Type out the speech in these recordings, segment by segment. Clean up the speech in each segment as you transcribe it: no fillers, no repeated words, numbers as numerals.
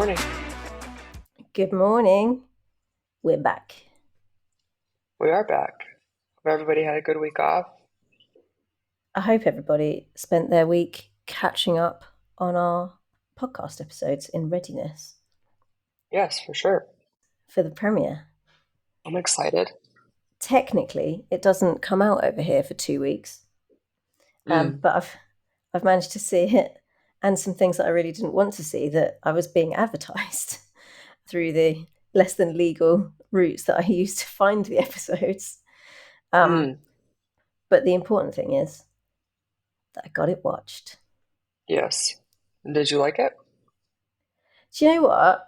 morning. Good morning. We're back. We are back. Hope everybody had a good week off. I hope everybody spent their week catching up on our podcast episodes in readiness Yes, for sure. for the premiere. I'm excited. Technically, it doesn't come out over here for 2 weeks, but I've managed to see it and some things that I really didn't want to see that I was being advertised through the less than legal routes that I used to find the episodes. But the important thing is that I got it watched. Yes. Did you like it? Do you know what?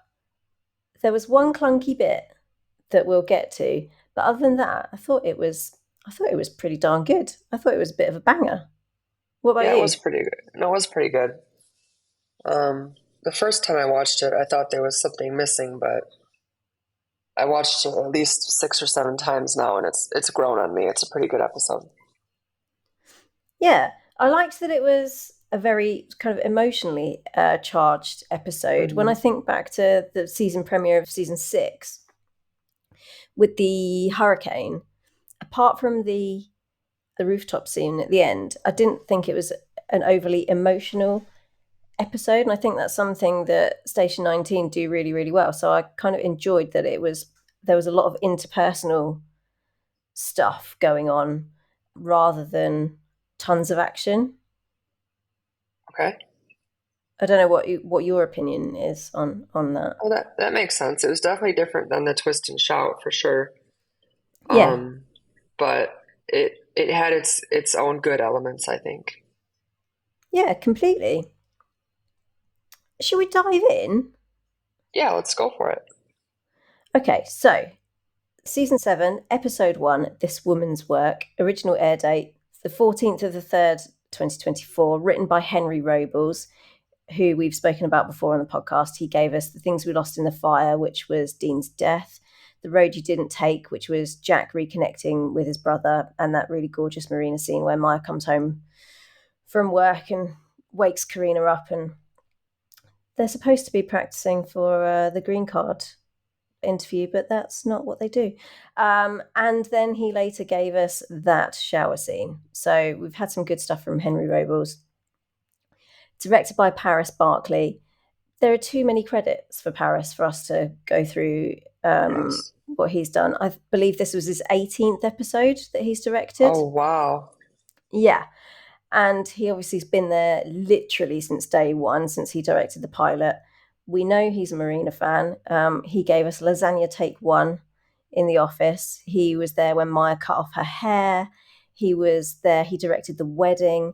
There was one clunky bit that we'll get to, but other than that, I thought it was pretty darn good. I thought it was a bit of a banger. What about Yeah, it was you? pretty good. No, it was pretty good. The first time I watched it, I thought there was something missing, but I watched it at least 6 or 7 times now, and it's grown on me. It's a pretty good episode. Yeah, I liked that it was a very kind of emotionally charged episode. When I Hmm. think back to the season premiere of season 6 with the hurricane, apart from the rooftop scene at the end, I didn't think it was an overly emotional episode, and I think that's something that Station 19 do really, really well. So I kind of enjoyed that there was a lot of interpersonal stuff going on rather than tons of action. Okay. I don't know what your opinion is on that. Well, that makes sense. It was definitely different than the twist and shout for sure. Yeah, Um, but it had its own good elements, I think. yeah, completely. Should we dive in? Yeah, let's go for it. Okay, so season 7, episode 1, This Woman's Work, original air date the 14th of the 3rd, 2024, written by Henry Robles, who we've spoken about before on the podcast. He gave us The Things We Lost in the Fire, which was Dean's death, The Road You Didn't Take, which was Jack reconnecting with his brother, and that really gorgeous marina scene where Maya comes home from work and wakes Karina up, and they're supposed to be practicing for the green card interview, but that's not what they do. And then he later gave us that shower scene. So we've had some good stuff from Henry Robles. Directed by Paris Barclay. There are too many credits for Paris for us to go through Yes. what he's done. I believe this was his 18th episode that he's directed. Oh, wow. Yeah. And he obviously has been there literally since day one, since he directed the pilot. We know he's a Marina fan. He gave us Lasagna Take One in The Office. He was there when Maya cut off her hair. He was there. He directed The Wedding.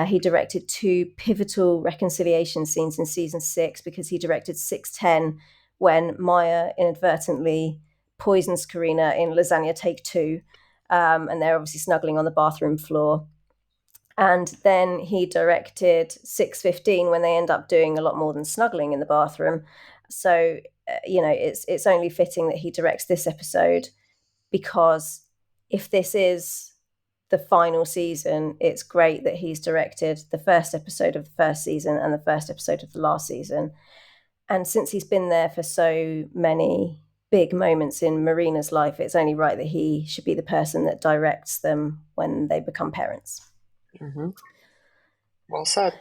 He directed 2 pivotal reconciliation scenes in season 6 because he directed 610 when Maya inadvertently poisons Karina in Lasagna Take Two. And they're obviously snuggling on the bathroom floor. And then he directed 615 when they end up doing a lot more than snuggling in the bathroom. So, it's only fitting that he directs this episode, because if this is the final season, it's great that he's directed the first episode of the first season and the first episode of the last season. And since he's been there for so many big moments in Marina's life, it's only right that he should be the person that directs them when they become parents. Hmm. Well said.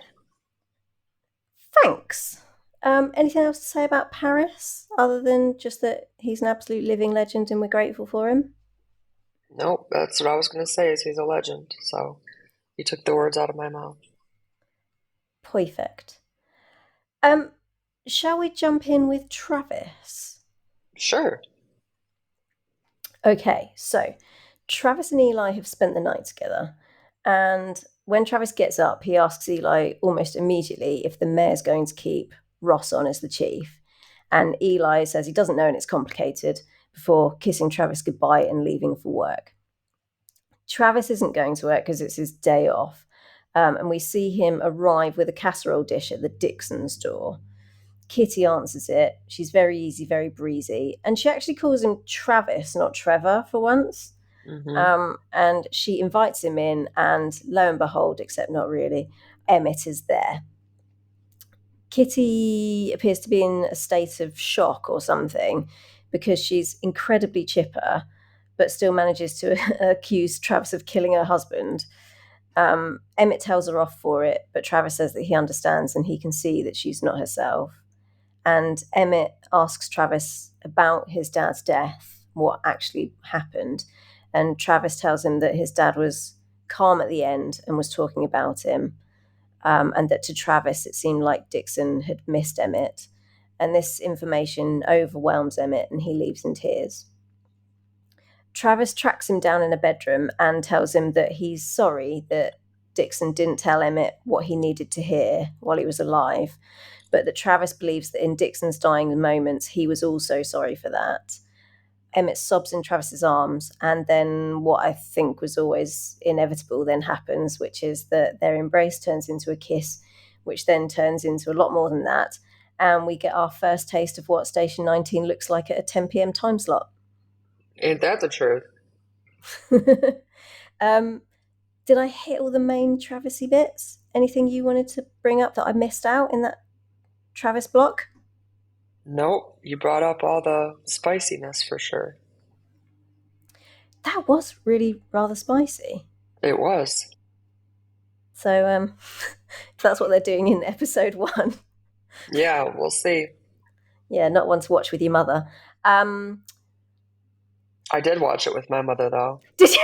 Thanks. Anything else to say about Paris other than just that he's an absolute living legend and we're grateful for him? Nope, that's what I was going to say is he's a legend. So you took the words out of my mouth. Perfect. Shall we jump in with Travis? Sure. Okay, so Travis and Eli have spent the night together, and when Travis gets up, he asks Eli almost immediately if the mayor's going to keep Ross on as the chief. And Eli says he doesn't know and it's complicated before kissing Travis goodbye and leaving for work. Travis isn't going to work because it's his day off. And we see him arrive with a casserole dish at the Dixon's door. Kitty answers it. She's very easy, very breezy. And she actually calls him Travis, not Trevor, for once. Hmm. And she invites him in, and lo and behold, except not really, Emmett is there. Kitty appears to be in a state of shock or something because she's incredibly chipper, but still manages to accuse Travis of killing her husband. Emmett tells her off for it, but Travis says that he understands and he can see that she's not herself. And Emmett asks Travis about his dad's death, what actually happened. And Travis tells him that his dad was calm at the end and was talking about him. And that to Travis, it seemed like Dixon had missed Emmett. And this information overwhelms Emmett and he leaves in tears. Travis tracks him down in a bedroom and tells him that he's sorry that Dixon didn't tell Emmett what he needed to hear while he was alive, but that Travis believes that in Dixon's dying moments, he was also sorry for that. Emmett sobs in Travis's arms, and then what I think was always inevitable then happens, which is that their embrace turns into a kiss, which then turns into a lot more than that, and we get our first taste of what Station 19 looks like at a 10 p.m. time slot. Ain't that the truth? Did I hit all the main Travisy bits? Anything you wanted to bring up that I missed out in that Travis block? Nope, you brought up all the spiciness for sure. That was really rather spicy. It was. So, if that's what they're doing in episode 1. Yeah, we'll see. Yeah, not one to watch with your mother. I did watch it with my mother, though. Did you?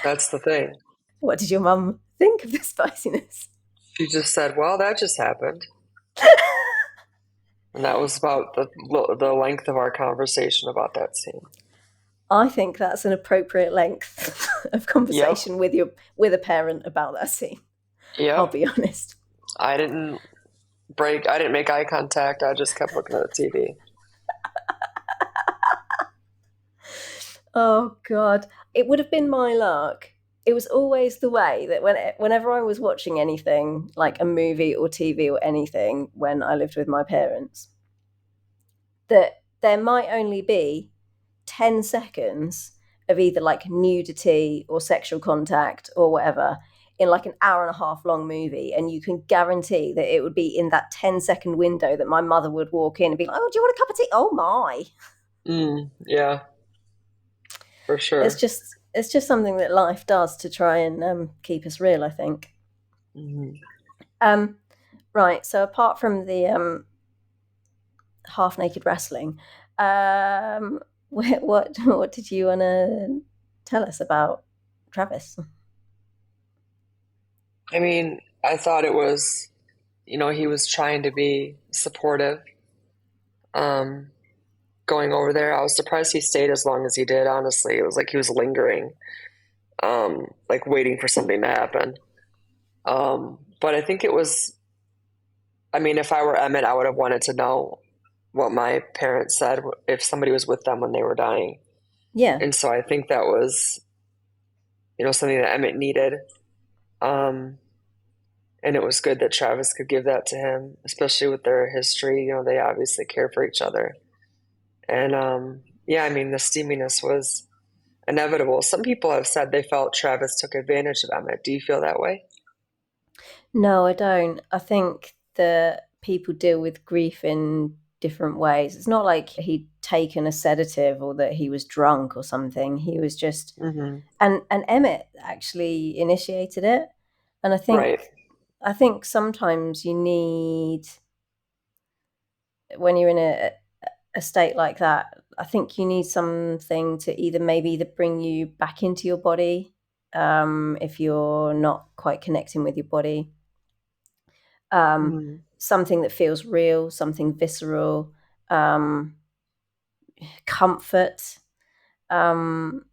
That's the thing. What did your mum think of the spiciness? She just said, well, that just happened. And that was about the length of our conversation about that scene. I think that's an appropriate length of conversation with a parent about that scene. Yep. I'll be honest. I didn't make eye contact. I just kept looking at the TV. Oh, God. It would have been my luck. It was always the way that whenever I was watching anything, like a movie or TV or anything, when I lived with my parents, that there might only be 10 seconds of either like nudity or sexual contact or whatever in like an hour and a half long movie, and you can guarantee that it would be in that 10-second window that my mother would walk in and be like, oh, do you want a cup of tea? Oh my. Yeah, for sure. It's just something that life does to try and keep us real, I think. Right, so apart from the half naked wrestling, what did you want to tell us about Travis? I mean, I thought it was, he was trying to be supportive. Going over there, I was surprised he stayed as long as he did, honestly. It was like he was lingering, like waiting for something to happen. But I think it was, I mean, if I were Emmett, I would have wanted to know what my parents said if somebody was with them when they were dying. Yeah. And so I think that was, something that Emmett needed. And it was good that Travis could give that to him, especially with their history. They obviously care for each other. And yeah, I mean, the steaminess was inevitable. Some people have said they felt Travis took advantage of Emmett. Do you feel that way? No, I don't. I think that people deal with grief in different ways. It's not like he'd taken a sedative or that he was drunk or something. He was just and Emmett actually initiated it. And I think sometimes you need, when you're in a state like that, I think you need something to either bring you back into your body, if you're not quite connecting with your body. Something that feels real, something visceral, comfort, and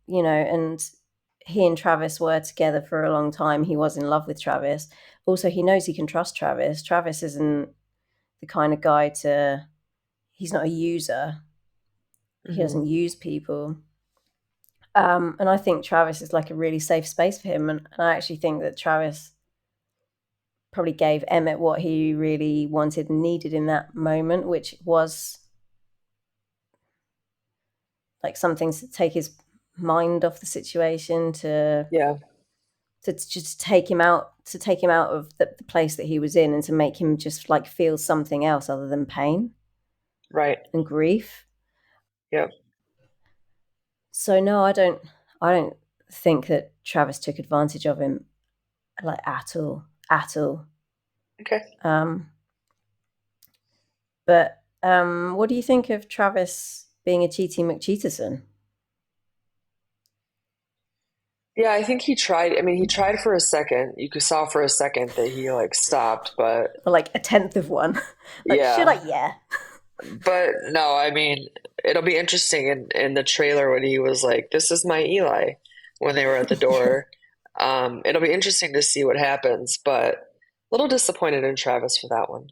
he and Travis were together for a long time. He was in love with Travis. Also, he knows he can trust Travis. Travis isn't the kind of guy he's not a user. He doesn't use people. And I think Travis is like a really safe space for him. And I actually think that Travis probably gave Emmett what he really wanted and needed in that moment, which was like something to take his mind off the situation, to just take him out to take him out of the place that he was in and to make him just like feel something else other than pain Right. and grief. Yep. So no, I don't think that Travis took advantage of him like at all, at all. Okay. But what do you think of Travis being a cheating McCheaterson? Yeah, I think he tried. I mean, he tried for a second. You could saw for a second that he like stopped, but Or like a tenth of one? Like, should I? yeah. Yeah. But no, I mean, it'll be interesting in the trailer when he was like, "This is my Eli," when they were at the Yeah. door. It'll be interesting to see what happens, but a little disappointed in Travis for that one.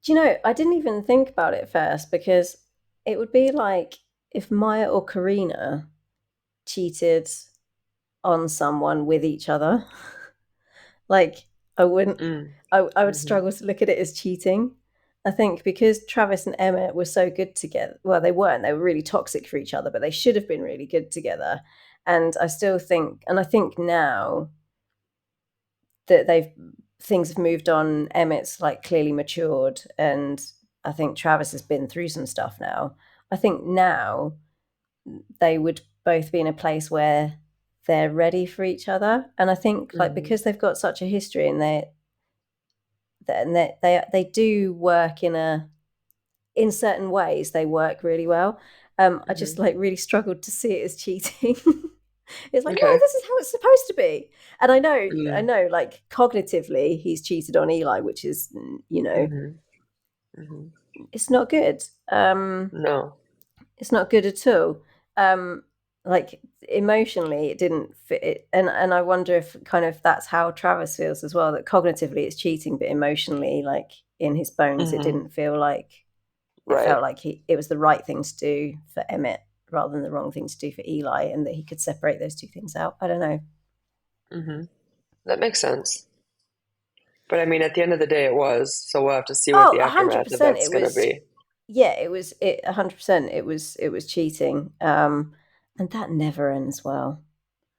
Do you know, I didn't even think about it first because it would be like if Maya or Karina cheated on someone with each other. Like, I wouldn't, Mm. I would Hmm. struggle to look at it as cheating. I think because Travis and Emmett were so good together, well, they weren't, they were really toxic for each other, but they should have been really good together. And I still think, and I think now that things have moved on, Emmett's like clearly matured, and I think Travis has been through some stuff now. I think now they would both be in a place where they're ready for each other. And I think like Hmm. because they've got such a history and they do work in certain ways they work really well. I just Hmm. like really struggled to see it as cheating. It's like, no, Okay. this is how it's supposed to be. And I Mm. know, like cognitively, he's cheated on Eli, which is, Hmm. Hmm. it's not good. No. It's not good at all. Um, like emotionally, it didn't fit it, and I wonder if kind of that's how Travis feels as well. That cognitively it's cheating, but emotionally, like in his bones, it Hmm. didn't feel like it Right. felt like it was the right thing to do for Emmett rather than the wrong thing to do for Eli, and that he could separate those two things out. I don't know. Hmm. That makes sense. But I mean, at the end of the day, it was. So we'll have to see what Oh, the aftermath of 100%. that's It going to was, be. yeah, it 100%. It was cheating. And that never ends well.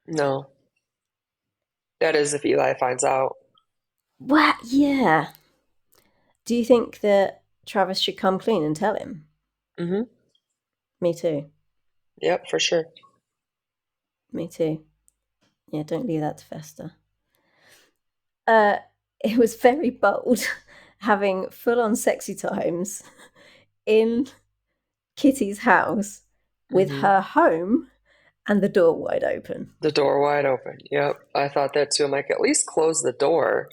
No. That is if Eli finds out. What? Yeah. Do you think that Travis should come clean and tell him? Hmm. Me too. Yep, for sure. Me too. Yeah, don't leave that to fester. Uh, it was very bold having full on sexy times in Kitty's house with Hmm. her home and the door wide open. The door wide open. Yep. I thought that too. I'm like, at least close the door.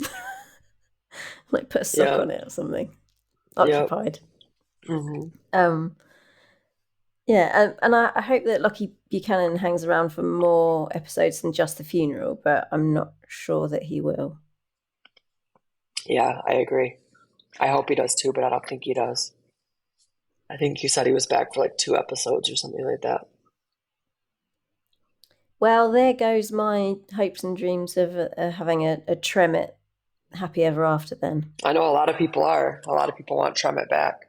Like put a sock Yep. on it or something. Yep. Occupied. Hmm. Um, yeah, and I hope that Lockie Buchanan hangs around for more episodes than just the funeral, but I'm not sure that he will. Yeah, I agree. I hope he does too, but I don't think he does. I think he said he was back for like 2 episodes or something like that. Well, there goes my hopes and dreams of having a Tremmet happy ever after then. I know a lot of people are. A lot of people want Tremmet back.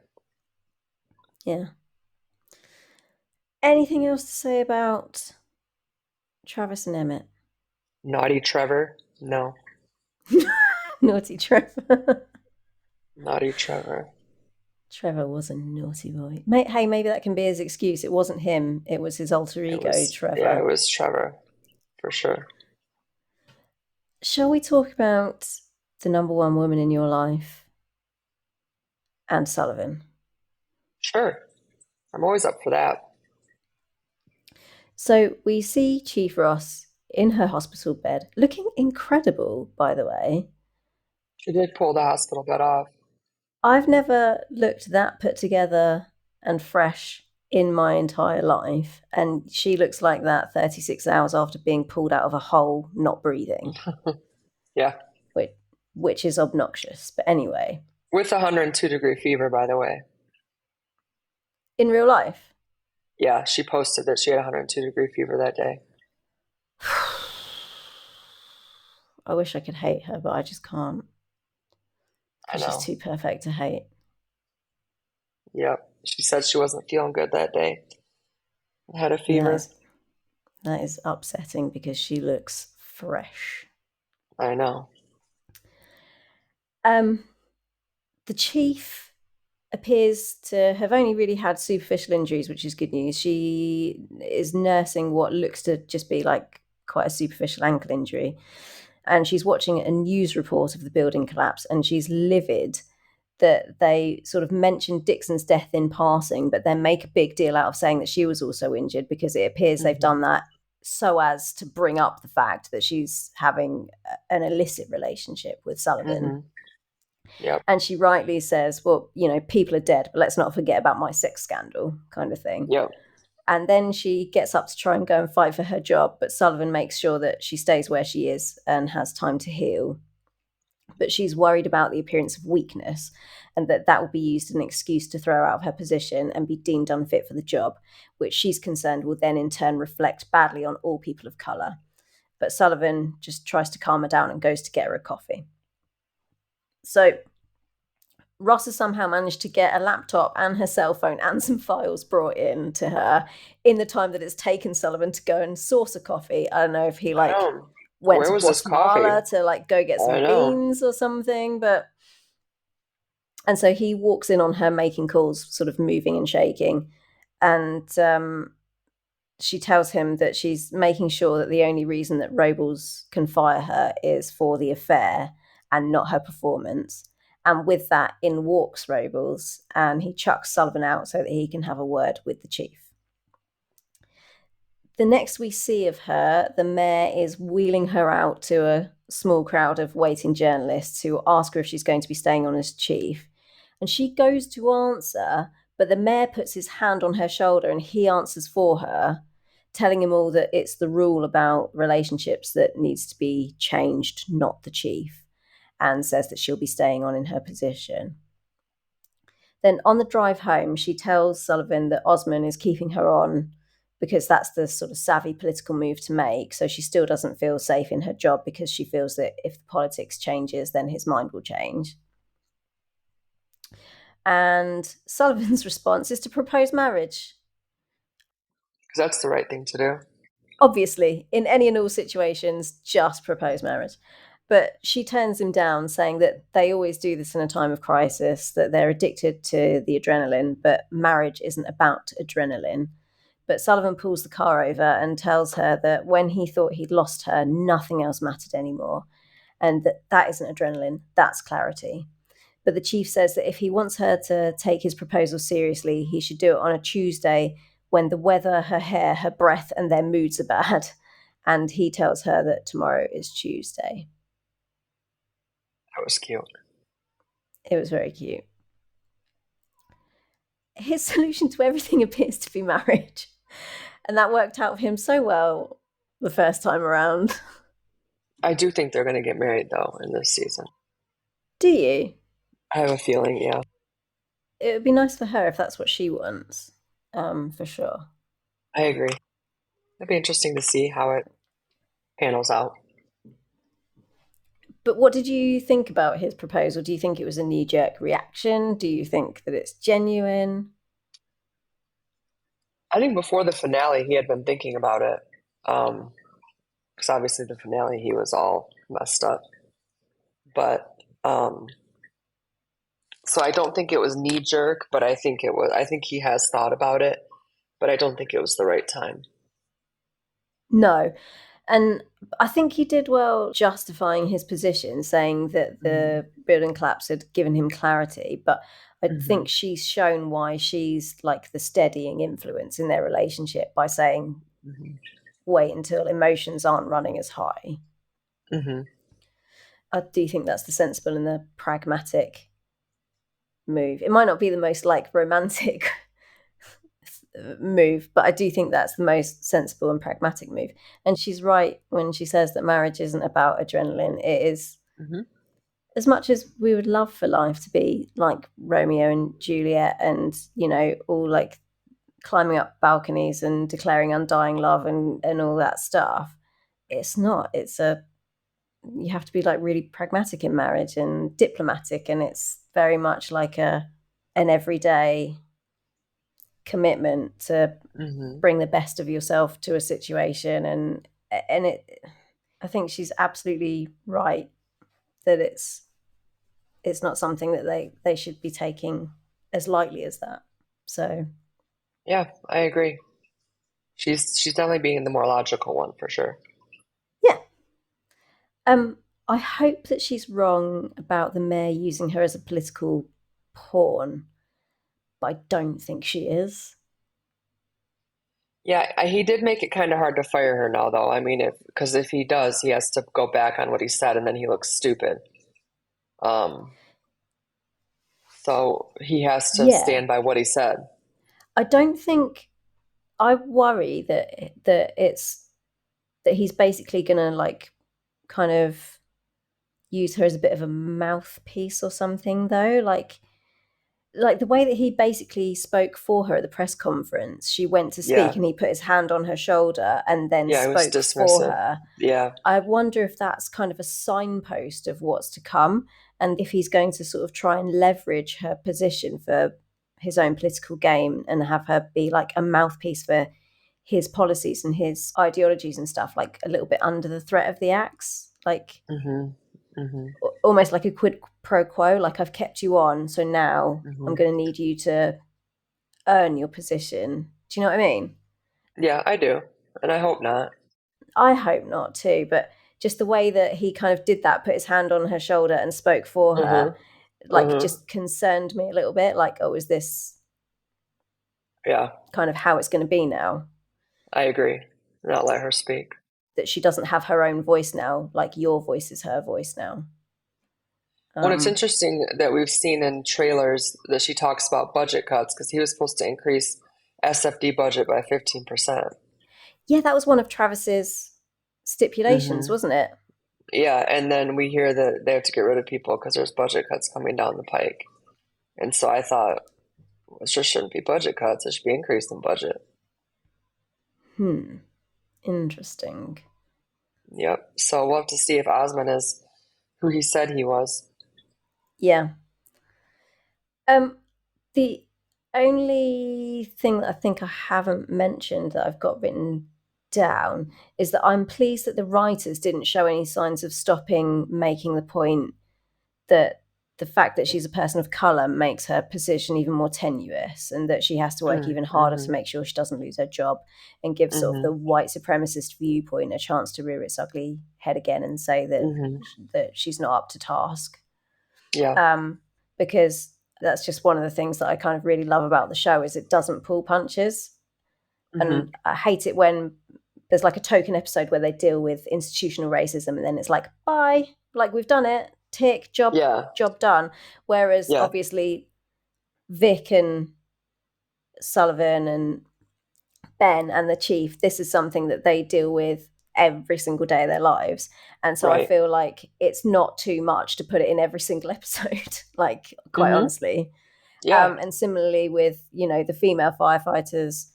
Yeah. Anything else to say about Travis and Emmett? Naughty Trevor? No. Naughty Trevor. Naughty Trevor. Trevor was a naughty boy. Hey, maybe that can be his excuse. It wasn't him, it was his alter ego, Yeah, it Trevor. was Trevor, for sure. Shall we talk about the number one woman in your life, Anne Sullivan? Sure. I'm always up for that. So we see Chief Ross in her hospital bed, looking incredible, by the way. She did pull the hospital bed off. I've never looked that put together and fresh in my entire life. And she looks like that 36 hours after being pulled out of a hole, not breathing, Yeah. which, which is obnoxious. But anyway, With 102-degree fever, by the way. in real life, Yeah, she posted that she had 102-degree fever that day. I wish I could hate her, but I just can't I because she's know. too perfect to hate. Yep. She said she wasn't feeling good that day. Had a And fever. that is upsetting because she looks fresh. I know. The chief appears to have only really had superficial injuries, which is good news. She is nursing what looks to just be like quite a superficial ankle injury. And she's watching a news report of the building collapse, and she's livid that they sort of mentioned Dixon's death in passing, but then make a big deal out of saying that she was also injured, because it appears they've done that so as to bring up the fact that she's having an illicit relationship with Sullivan. Yep. And she rightly says, well, people are dead, but let's not forget about my sex scandal, kind of thing. Yep. And then she gets up to try and go and fight for her job, but Sullivan makes sure that she stays where she is and has time to heal. But she's worried about the appearance of weakness, and that will be used as an excuse to throw her out of her position and be deemed unfit for the job, which she's concerned will then in turn reflect badly on all people of colour. But Sullivan just tries to calm her down and goes to get her a coffee. So Ross has somehow managed to get a laptop and her cell phone and some files brought in to her in the time that it's taken Sullivan to go and source a coffee. I don't know if he I know. went Where to was this coffee? Guatemala to go get I some know. beans or something, and so he walks in on her making calls, sort of moving and shaking, and she tells him that she's making sure that the only reason that Robles can fire her is for the affair and not her performance. And with that, in walks Robles, and he chucks Sullivan out so that he can have a word with the chief. The next we see of her, the mayor is wheeling her out to a small crowd of waiting journalists who ask her if she's going to be staying on as chief. And she goes to answer, but the mayor puts his hand on her shoulder and he answers for her, telling him all that it's the rule about relationships that needs to be changed, not the chief, and says that she'll be staying on in her position. Then on the drive home, she tells Sullivan that Osman is keeping her on because that's the sort of savvy political move to make. So she still doesn't feel safe in her job because she feels that if the politics changes, then his mind will change. And Sullivan's response is to propose marriage. Because that's the right thing to do. Obviously, in any and all situations, just propose marriage. But she turns him down, saying that they always do this in a time of crisis, that they're addicted to the adrenaline, but marriage isn't about adrenaline. But Sullivan pulls the car over and tells her that when he thought he'd lost her, nothing else mattered anymore. And that isn't adrenaline, that's clarity. But the chief says that if he wants her to take his proposal seriously, he should do it on a Tuesday when the weather, her hair, her breath, and their moods are bad. And he tells her that tomorrow is Tuesday. That was cute. It was very cute. His solution to everything appears to be marriage. And that worked out for him so well the first time around. I do think they're going to get married, though, in this season. Do you? I have a feeling, yeah. It would be nice for her if that's what she wants, for sure. I agree. It'd be interesting to see how it panels out. But what did you think about his proposal? Do you think it was a knee-jerk reaction? Do you think that it's genuine? I think before the finale, he had been thinking about it. Because obviously the finale, he was all messed up. But so I don't think it was knee jerk, but I think it was. I think he has thought about it, but I don't think it was the right time. No. And I think he did well justifying his position, saying that the building collapse had given him clarity. But I think she's shown why she's like the steadying influence in their relationship by saying, wait until emotions aren't running as high. I do think that's the sensible and the pragmatic move. It might not be the most like romantic move, but I do think that's the most sensible and pragmatic move. And she's right when she says that marriage isn't about adrenaline. It is, as much as we would love for life to be like Romeo and Juliet and, all like climbing up balconies and declaring undying love and all that stuff. It's not. You have to be like really pragmatic in marriage and diplomatic, and it's very much like an everyday commitment to bring the best of yourself to a situation, and I think she's absolutely right that it's not something that they should be taking as lightly as that. So Yeah, I agree. She's definitely being the more logical one for sure. yeah. Um, I hope that she's wrong about the mayor using her as a political pawn, but I don't think she is. Yeah, he did make it kind of hard to fire her now, though. I mean, if he does, he has to go back on what he said, and then he looks stupid. Um, so he has to Yeah, stand by what he said. I don't think I worry that it's that he's basically gonna like kind of use her as a bit of a mouthpiece or something though, like the way that he basically spoke for her at the press conference. She went to speak Yeah, and he put his hand on her shoulder and then yeah, it was spoke for dismissive. her. Yeah, I wonder if that's kind of a signpost of what's to come, and if he's going to sort of try and leverage her position for his own political game and have her be like a mouthpiece for his policies and his ideologies and stuff, like a little bit under the threat of the axe, like mm-hmm, mm-hmm, almost like a quid pro quo, like I've kept you on, so now I'm mm-hmm. going to need you to earn your position. Do you know what I mean? Yeah, I do, and I hope not. I hope not too, but just the way that he kind of did that, put his hand on her shoulder and spoke for her, Mm-hmm, like mm-hmm. just concerned me a little bit. Like, oh, is this Yeah, kind of how it's going to be now? I agree. Not let her speak. That she doesn't have her own voice now, like your voice is her voice now. Well, it's Um, interesting that we've seen in trailers that she talks about budget cuts because he was supposed to increase SFD budget by 15%. yeah, that was one of Travis's stipulations, Mm-hmm. wasn't it? Yeah, and then we hear that they have to get rid of people because there's budget cuts coming down the pike. And so I thought, well, it just shouldn't be budget cuts, it should be increase in budget. Interesting. Yep. So we'll have to see if Osmond is who he said he was. Yeah. Um, the only thing that I think I haven't mentioned that I've got written down is that I'm pleased that the writers didn't show any signs of stopping making the point that the fact that she's a person of color makes her position even more tenuous, and that she has to work even harder to Mm-hmm. make sure she doesn't lose her job, and give sort of the Mm-hmm. white supremacist viewpoint a chance to rear its ugly head again and say Mm-hmm. that she's not up to task. Yeah. Because that's just one of the things that I kind of really love about the show is it doesn't pull punches. Mm-hmm. And I hate it when there's like a token episode where they deal with institutional racism and then it's like, bye, like we've done it, tick, job Yeah. done. Whereas Yeah. obviously Vic and Sullivan and Ben and the chief, this is something that they deal with every single day of their lives. And so I Right. feel like it's not too much to put it in every single episode, like quite Mm-hmm. honestly. Yeah. And similarly with, the female firefighters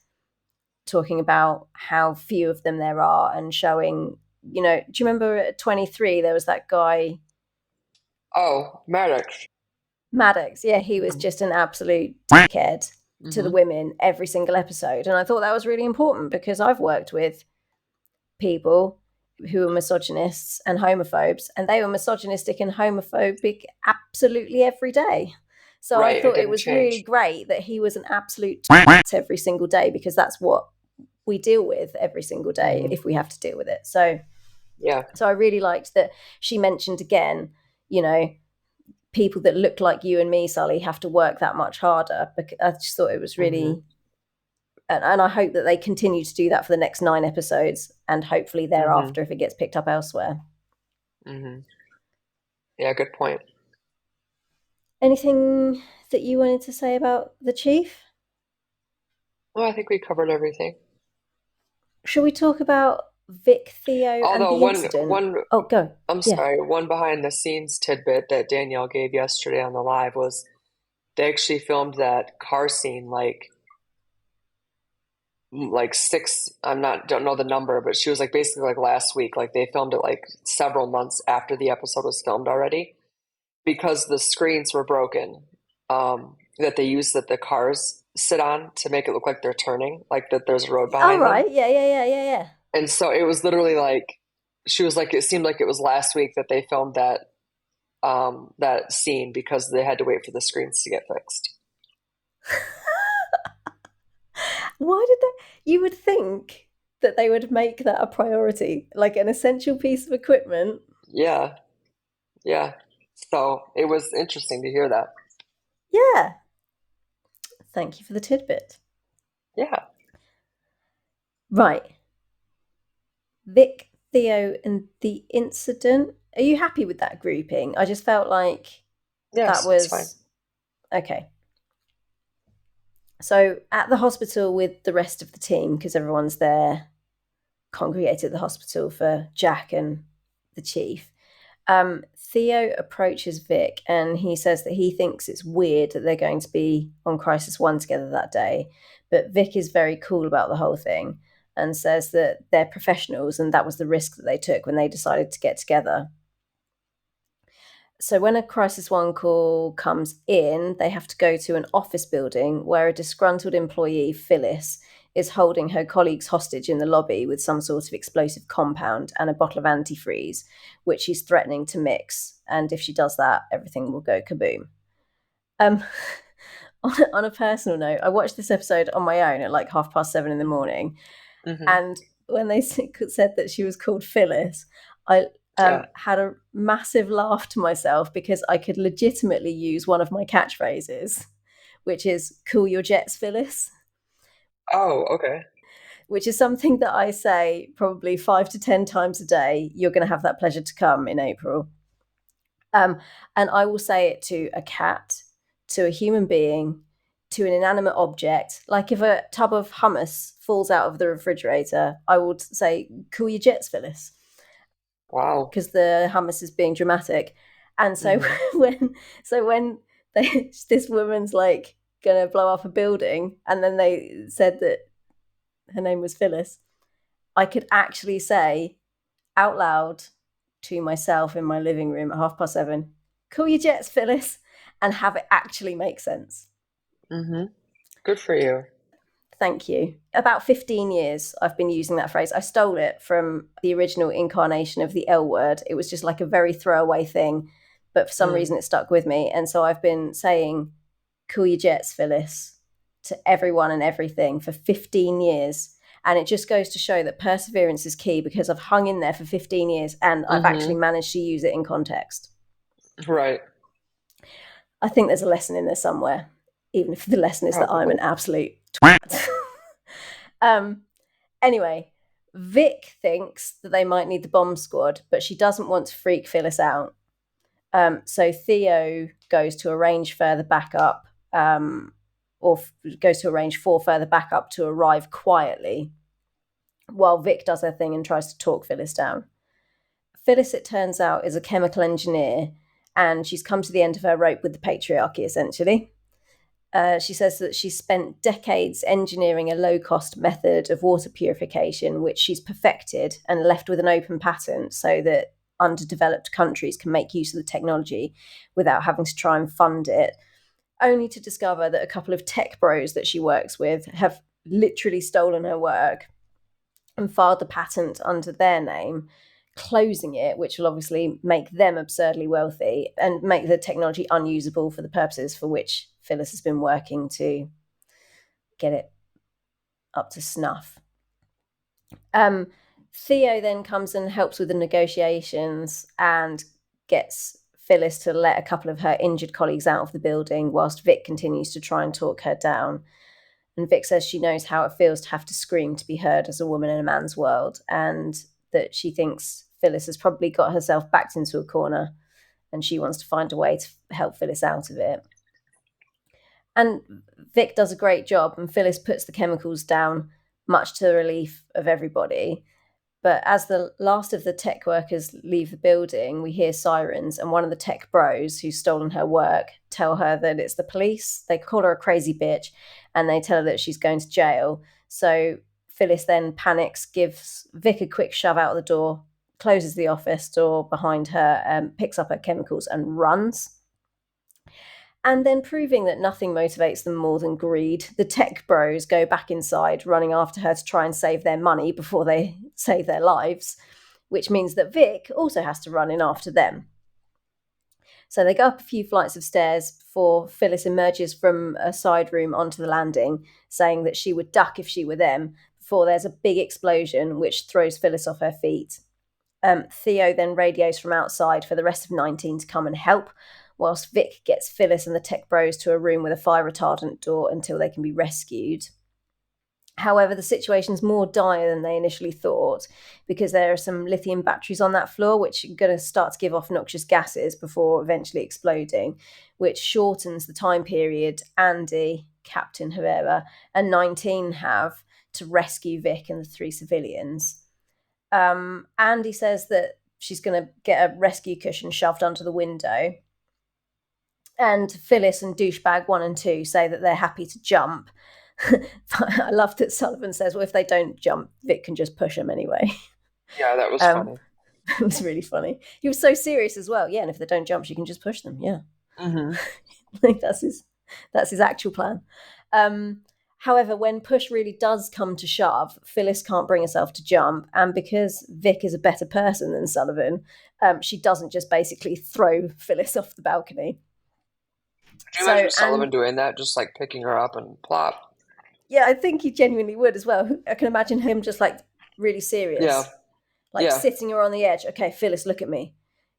talking about how few of them there are and showing, do you remember at 23, there was that guy, Oh, Maddox. Maddox? Yeah, he was Mm-hmm. just an absolute dickhead to the Mm-hmm. women every single episode. And I thought that was really important because I've worked with people who were misogynists and homophobes, and they were misogynistic and homophobic absolutely every day. So I Right. It thought it didn't was really change. great that he was an absolute twat every single day, because that's what we deal with every single day Mm-hmm. if we have to deal with it. So Yeah. I really liked that she mentioned again, you know, people that look like you and me, Sully, have to work that much harder. Because I just thought it was Mm-hmm. really, and I hope that they continue to do that for the next 9 episodes, and hopefully Mm-hmm. thereafter if it gets picked up elsewhere. Mm-hmm. Yeah, good point. Anything that you wanted to say about the chief? Well, I think we covered everything. Shall we talk about Vic, Theo, and Although the incident? Oh, go. I'm Yeah. sorry, one behind the scenes tidbit that Danielle gave yesterday on the live was they actually filmed that car scene like six, don't know the number, but she was like basically like last week. Like they filmed it like several months after the episode was filmed already because the screens were broken, that they use that the cars sit on to make it look like they're turning, like that there's a road All behind them. right. Yeah. And so it was literally like she was like, it seemed like it was last week that they filmed that scene because they had to wait for the screens to get fixed. Why did they? You would think that they would make that a priority, like an essential piece of equipment. Yeah, yeah. So it was interesting to hear that. Yeah. Thank you for the tidbit. Yeah. Right. Vic, Theo, and the incident. Are you happy with that grouping? I just felt like that Yes, it's fine. was okay. So at the hospital with the rest of the team, because everyone's there congregated at the hospital for Jack and the chief, Theo approaches Vic and he says that he thinks it's weird that they're going to be on Crisis One together that day. But Vic is very cool about the whole thing and says that they're professionals and that was the risk that they took when they decided to get together. So when a Crisis One call comes in, they have to go to an office building where a disgruntled employee, Phyllis, is holding her colleagues hostage in the lobby with some sort of explosive compound and a bottle of antifreeze, which she's threatening to mix. And if she does that, everything will go kaboom. Um, on a personal note, I watched this episode on my own at like 7:30 in the morning, Hmm. and when they said that she was called Phyllis, I Yeah. had a massive laugh to myself because I could legitimately use one of my catchphrases, which is "Cool your jets, Phyllis," Oh, okay. which is something that I say probably 5 to 10 times a day. You're going to have that pleasure to come in April. Um, and I will say it to a cat, to a human being, to an inanimate object. Like if a tub of hummus falls out of the refrigerator, I would say, "Cool your jets, Phyllis," Wow. because the hummus is being dramatic. And so Hmm. when this woman's like gonna blow up a building, and then they said that her name was Phyllis, I could actually say out loud to myself in my living room at 7:30, "Cool your jets, Phyllis," and have it actually make sense. Hmm. Good for you. Thank you. About 15 years I've been using that phrase. I stole it from the original incarnation of the L word. It was just like a very throwaway thing, but for some Mm. reason it stuck with me. And so I've been saying, "Cool your jets, Phyllis," to everyone and everything for 15 years. And it just goes to show that perseverance is key because I've hung in there for 15 years and I've actually Hmm. managed to use it in context. Right. I think there's a lesson in there somewhere, even if the lesson is that I'm Probably. an absolute twat. um, anyway, Vic thinks that they might need the bomb squad, but she doesn't want to freak Phyllis out. So Theo goes to arrange further backup, goes to arrange for further backup to arrive quietly, while Vic does her thing and tries to talk Phyllis down. Phyllis, it turns out, is a chemical engineer, and she's come to the end of her rope with the patriarchy, essentially. She says that she's spent decades engineering a low-cost method of water purification, which she's perfected and left with an open patent so that underdeveloped countries can make use of the technology without having to try and fund it, only to discover that a couple of tech bros that she works with have literally stolen her work and filed the patent under their name, closing it, which will obviously make them absurdly wealthy and make the technology unusable for the purposes for which Phyllis has been working to get it up to snuff. Theo then comes and helps with the negotiations and gets Phyllis to let a couple of her injured colleagues out of the building whilst Vic continues to try and talk her down. And Vic says she knows how it feels to have to scream to be heard as a woman in a man's world, and that she thinks Phyllis has probably got herself backed into a corner and she wants to find a way to help Phyllis out of it. And Vic does a great job, and Phyllis puts the chemicals down, much to the relief of everybody. But as the last of the tech workers leave the building, we hear sirens, and one of the tech bros who's stolen her work tell her that it's the police. They call her a crazy bitch, and they tell her that she's going to jail. So Phyllis then panics, gives Vic a quick shove out the door, closes the office door behind her, picks up her chemicals, and runs. And then, proving that nothing motivates them more than greed, the tech bros go back inside, running after her to try and save their money before they save their lives. which means that Vic also has to run in after them. So they go up a few flights of stairs before Phyllis emerges from a side room onto the landing, saying that she would duck if she were them, before there's a big explosion which throws Phyllis off her feet. Theo then radios from outside for the rest of 19 to come and help, whilst Vic gets Phyllis and the tech bros to a room with a fire retardant door until they can be rescued. However, the situation's more dire than they initially thought, because there are some lithium batteries on that floor which are going to start to give off noxious gases before eventually exploding, which shortens the time period Andy, Captain Herrera, and 19 have to rescue Vic and the 3 civilians. Andy says that she's going to get a rescue cushion shoved onto the window. And Phyllis and douchebag 1 and 2 say that they're happy to jump. I love that Sullivan says, well, if they don't jump, Vic can just push them anyway. Yeah, that was funny. It was really funny. He was so serious as well. Yeah, and if they don't jump, she can just push them. Yeah. Like that's his actual plan. However, when push really does come to shove, Phyllis can't bring herself to jump, and because Vic is a better person than Sullivan, she doesn't just basically throw Phyllis off the balcony. Could you imagine Sullivan doing that, just like picking her up and plop? Yeah, I think he genuinely would as well. I can imagine him just like really serious. Yeah. Like sitting her on the edge. Okay, Phyllis, look at me.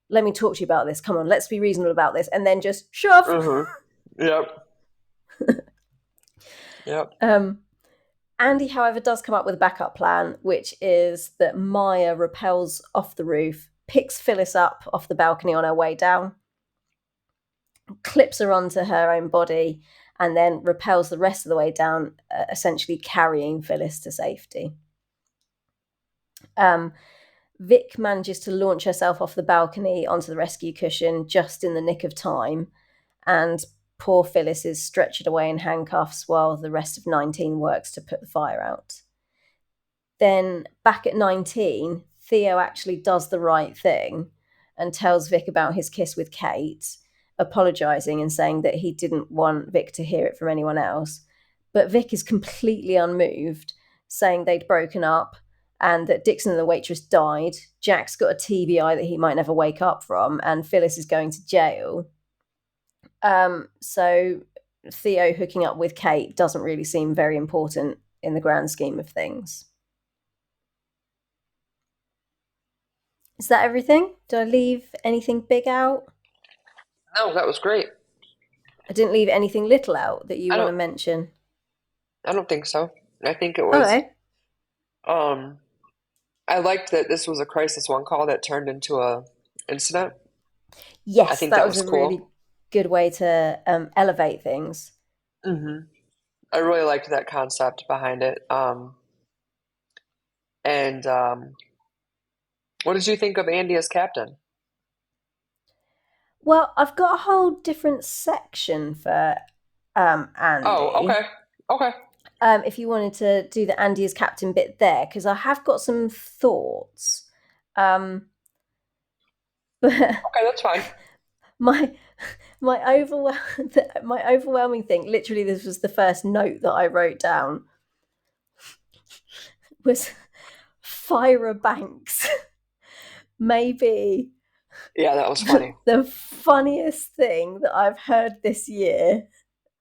Let me talk to you about this. Come on, let's be reasonable about this. And then just shove. Yep. Yep. Andy, however, does come up with a backup plan, which is that Maya rappels off the roof, picks Phyllis up off the balcony on her way down, clips her onto her own body, and then rappels the rest of the way down, essentially carrying Phyllis to safety. Vic manages to launch herself off the balcony onto the rescue cushion just in the nick of time, and poor Phyllis is stretchered away in handcuffs while the rest of 19 works to put the fire out. Then, back at 19, Theo actually does the right thing and tells Vic about his kiss with Kate, apologising and saying that he didn't want Vic to hear it from anyone else. But Vic is completely unmoved, saying they'd broken up and that Dixon and the waitress died. Jack's got a TBI that he might never wake up from, and Phyllis is going to jail. So Theo hooking up with Kate doesn't really seem very important in the grand scheme of things. Is that everything? Did I leave anything big out? No, that was great. I didn't leave anything little out that you want to mention. I don't think so. I think it was. Okay. I liked that this was a crisis one call that turned into a incident. Yes, I think that was a cool. really good way to elevate things. I really liked that concept behind it. And what did you think of Andy as captain? Well, I've got a whole different section for Andy. Oh, okay. If you wanted to do the Andy as captain bit there, because I have got some thoughts. But okay, that's fine. My overwhelming thing, literally this was the first note that I wrote down, was Tyra Banks. Maybe. Yeah, that was funny. The funniest thing that I've heard this year.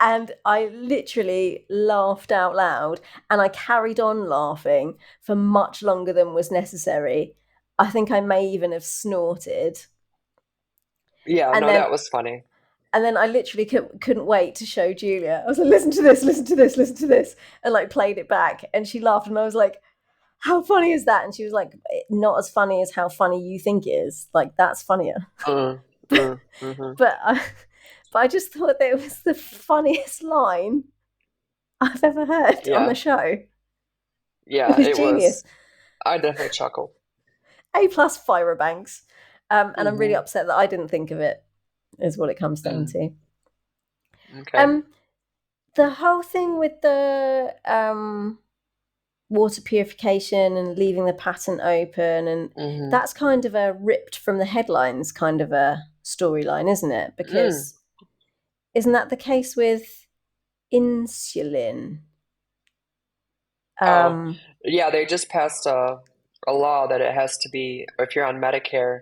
And I literally laughed out loud, and I carried on laughing for much longer than was necessary. I think I may even have snorted. Yeah, and that was funny. And then I literally couldn't wait to show Julia. I was like, listen to this, and like played it back. And she laughed, and I was like, how funny is that? And she was like, not as funny as how funny you think it is. Like, that's funnier. But I just thought that it was the funniest line I've ever heard on the show. Yeah, it was genius. I definitely chuckled. A+ Tyra Banks. And I'm really upset that I didn't think of it, is what it comes down to. Okay. The whole thing with the water purification and leaving the patent open, and that's kind of a ripped from the headlines kind of a storyline, isn't it? Because isn't that the case with insulin? Yeah, they just passed a a law that it has to be, if you're on Medicare,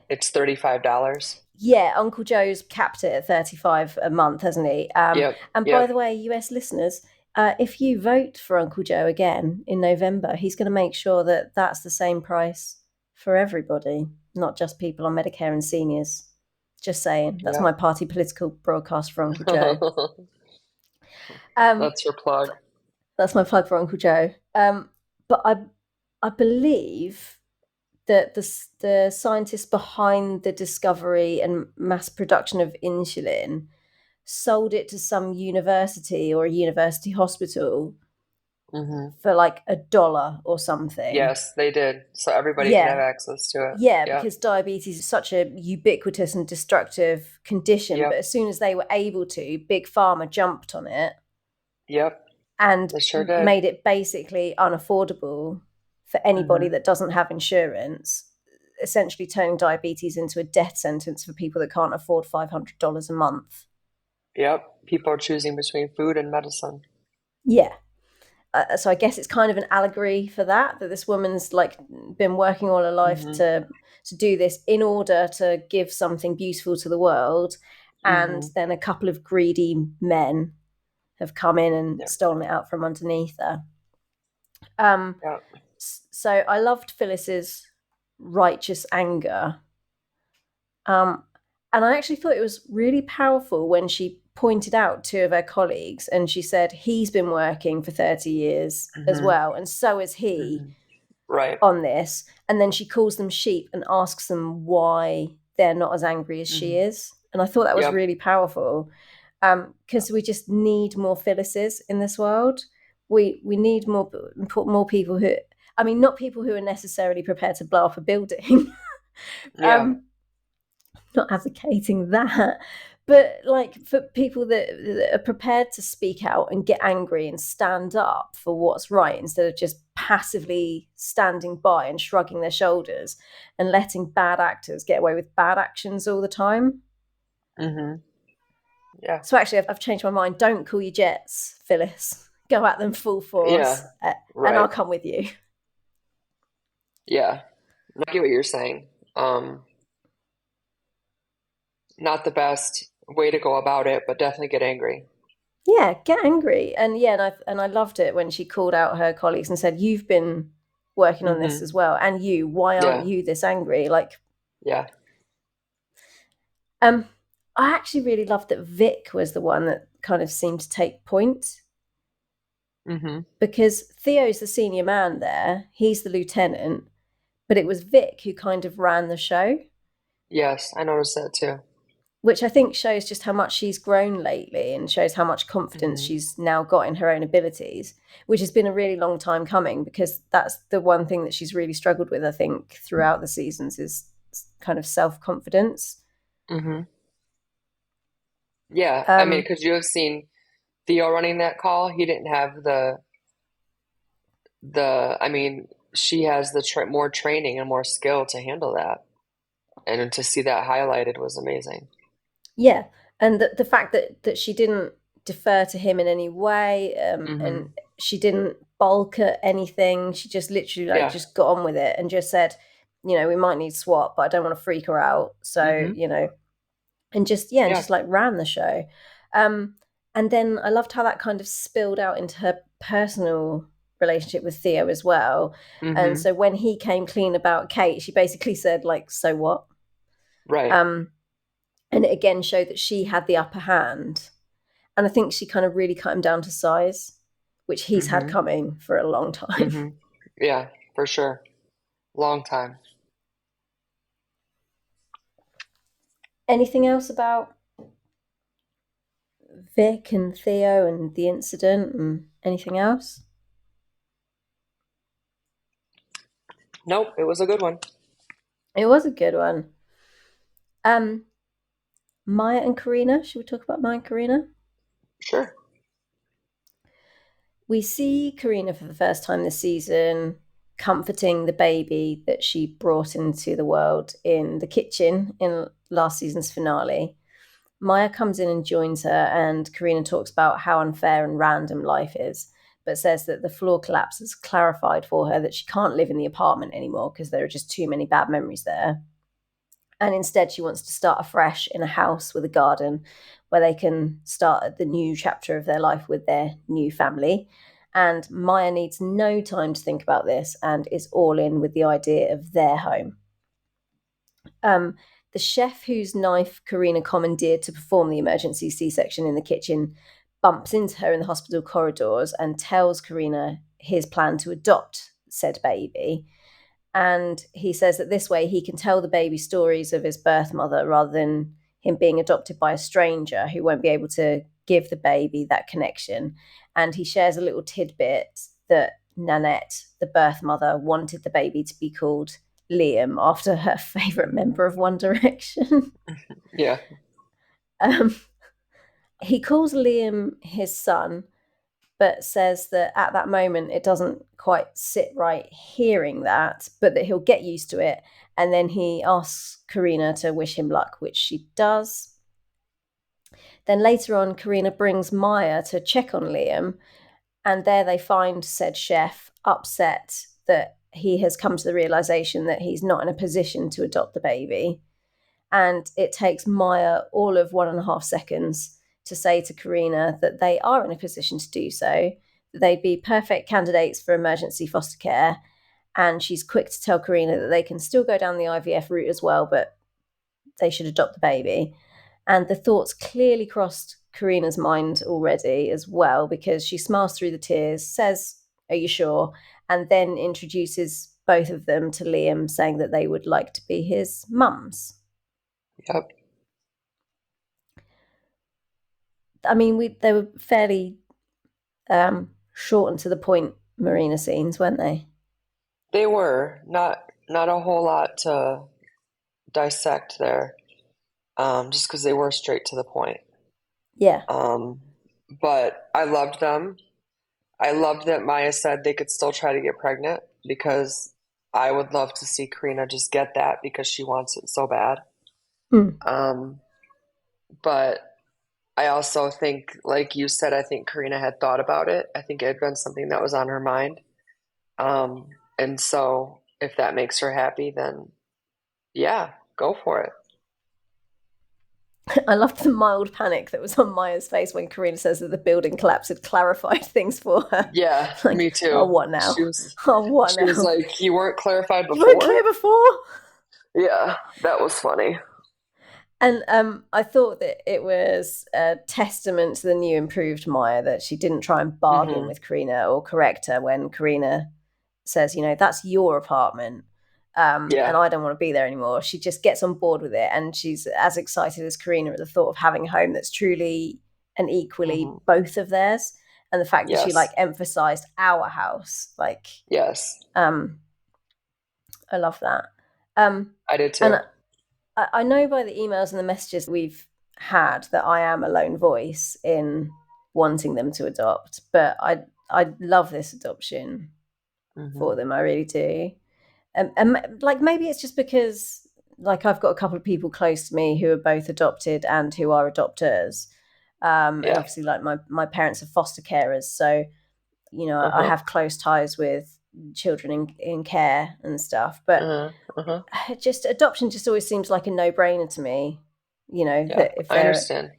it's $35. Yeah, Uncle Joe's capped it at 35 a month, hasn't he? Yep, And by yep. the way, US listeners, if you vote for Uncle Joe again in November, he's going to make sure that that's the same price for everybody, not just people on Medicare and seniors. Just saying. That's my Yep. party political broadcast for Uncle Joe. Um, That's your plug. that's my plug for Uncle Joe. But I believe that the scientists behind the discovery and mass production of insulin sold it to some university or a university hospital Hmm. for like $1 or something. Yes, they did. So everybody could have Yeah. access to it. Yeah, Yep, because diabetes is such a ubiquitous and destructive condition. But yep, as soon as they were able to, Big Pharma jumped on it yep. and They sure did. made it basically unaffordable for anybody Hmm. that doesn't have insurance, essentially turning diabetes into a death sentence for people that can't afford $500 a month. Yep. People are choosing between food and medicine. Yeah. So I guess it's kind of an allegory for that this woman's like been working all her life Hmm. to do this in order to give something beautiful to the world, and Hmm. then a couple of greedy men have come in and Yep, stolen it out from underneath her. Um, yep. so I loved Phyllis's righteous anger. Um, and I actually thought it was really powerful when she pointed out two of her colleagues and she said, he's been working for 30 years as Hmm. well, and so is he Hmm. Right. on this. And then she calls them sheep and asks them why they're not as angry as she Hmm. is. And I thought that was Yep. really powerful because we just need more Phyllises in this world. We need more people who, I mean, not people who are necessarily prepared to blow up a building. Yeah. um, not advocating that, but like for people that are prepared to speak out and get angry and stand up for what's right instead of just passively standing by and shrugging their shoulders and letting bad actors get away with bad actions all the time. Hmm. Yeah. So actually, I've changed my mind. Don't call your jets, Phyllis. Go at them full force, Yeah. and I'll Right. come with you. Yeah. I get what you're saying. Not the best way to go about it, but definitely get angry. Yeah, get angry. And yeah, and I loved it when she called out her colleagues and said, "You've been working on this as Hmm. well, and you. Why aren't Yeah. you this angry?" Like, Yeah. um, I actually really loved that Vic was the one that kind of seemed to take point Hmm. because Theo's the senior man there. He's the lieutenant, but it was Vic who kind of ran the show, Yes, I noticed that too. which I think shows just how much she's grown lately and shows how much confidence Hmm. she's now got in her own abilities, which has been a really long time coming because that's the one thing that she's really struggled with, I think, throughout the seasons is kind of self-confidence. Hmm. Yeah, I mean, Um, because you have seen Theo running that call. He didn't have I mean, she has the more training and more skill to handle that. And to see that highlighted was amazing. yeah, and the fact that she didn't defer to him in any way, and Hmm. she didn't balk at anything. She just literally like Yeah. just got on with it and just said, we might need swap, but I don't want to freak her out. So Hmm. and just yeah, and Yeah. just like ran the show. Um, and then I loved how that kind of spilled out into her personal relationship with Theo as well. And Hmm. so when he came clean about Kate, she basically said like, "So what?" Right. Um, and it again showed that she had the upper hand. And I think she kind of really cut him down to size, which he's had Hmm. coming for a long time. Hmm. Yeah, for sure. Long time. Anything else about Vic and Theo and the incident and anything else? Nope, it was a good one. It was a good one. Um, Maya and Karina. Should we talk about Maya and Karina? Sure. We see Karina for the first time this season comforting the baby that she brought into the world in the kitchen in last season's finale. Maya comes in and joins her, and Karina talks about how unfair and random life is. but says that the floor collapse has clarified for her that she can't live in the apartment anymore because there are just too many bad memories there. And instead, she wants to start afresh in a house with a garden where they can start the new chapter of their life with their new family. And Maya needs no time to think about this and is all in with the idea of their home. The chef whose knife Karina commandeered to perform the emergency C-section in the kitchen bumps into her in the hospital corridors and tells Karina his plan to adopt said baby. And he says that this way he can tell the baby stories of his birth mother rather than him being adopted by a stranger who won't be able to give the baby that connection. And he shares a little tidbit that Nanette, the birth mother, wanted the baby to be called Liam after her favourite member of One Direction. Yeah. He calls Liam his son, but says that at that moment it doesn't quite sit right hearing that, but that he'll get used to it. And then he asks Karina to wish him luck, which she does. Then later on, Karina brings Maya to check on Liam, and there they find said chef upset that he has come to the realization that he's not in a position to adopt the baby. And it takes Maya all of 1.5 seconds to say to Karina that they are in a position to do so, that they'd be perfect candidates for emergency foster care. And she's quick to tell Karina that they can still go down the IVF route as well, but they should adopt the baby. And the thoughts clearly crossed Karina's mind already as well, because she smiles through the tears, says, "Are you sure?" And then introduces both of them to Liam, saying that they would like to be his mums. Yep. I mean, they were fairly short and to the point Marina scenes, weren't they? They were not a whole lot to dissect there, just because they were straight to the point. Yeah. But I loved them. I loved that Maya said they could still try to get pregnant because I would love to see Karina just get that because she wants it so bad. Mm. But I also think, like you said, I think Karina had thought about it. I think it had been something that was on her mind. Um, and so if that makes her happy, then yeah, go for it. I loved the mild panic that was on Maya's face when Karina says that the building collapse had clarified things for her. Yeah, Like, me oh, too. what now? Oh, what She was now? like, "You weren't clarified You weren't before?" clear before? Yeah, that was funny. And I thought that it was a testament to the new improved Maya that she didn't try and bargain Hmm. with Karina or correct her when Karina says, that's your apartment. Yeah. And I don't want to be there anymore. She just gets on board with it, and she's as excited as Karina at the thought of having a home that's truly and equally Hmm. both of theirs. And the fact that she Yes. emphasized our house, Yes. I love that. Um, I did and too. I know by the emails and the messages we've had that I am a lone voice in wanting them to adopt, but I love this adoption Hmm. for them. I really do. Maybe it's just because I've got a couple of people close to me who are both adopted and who are adopters. And Yeah. obviously my parents are foster carers, so I Uh-huh. have close ties with children in care and stuff. But Uh-huh. Uh-huh. just adoption just always seems like a no-brainer to me. Yeah, That I understand.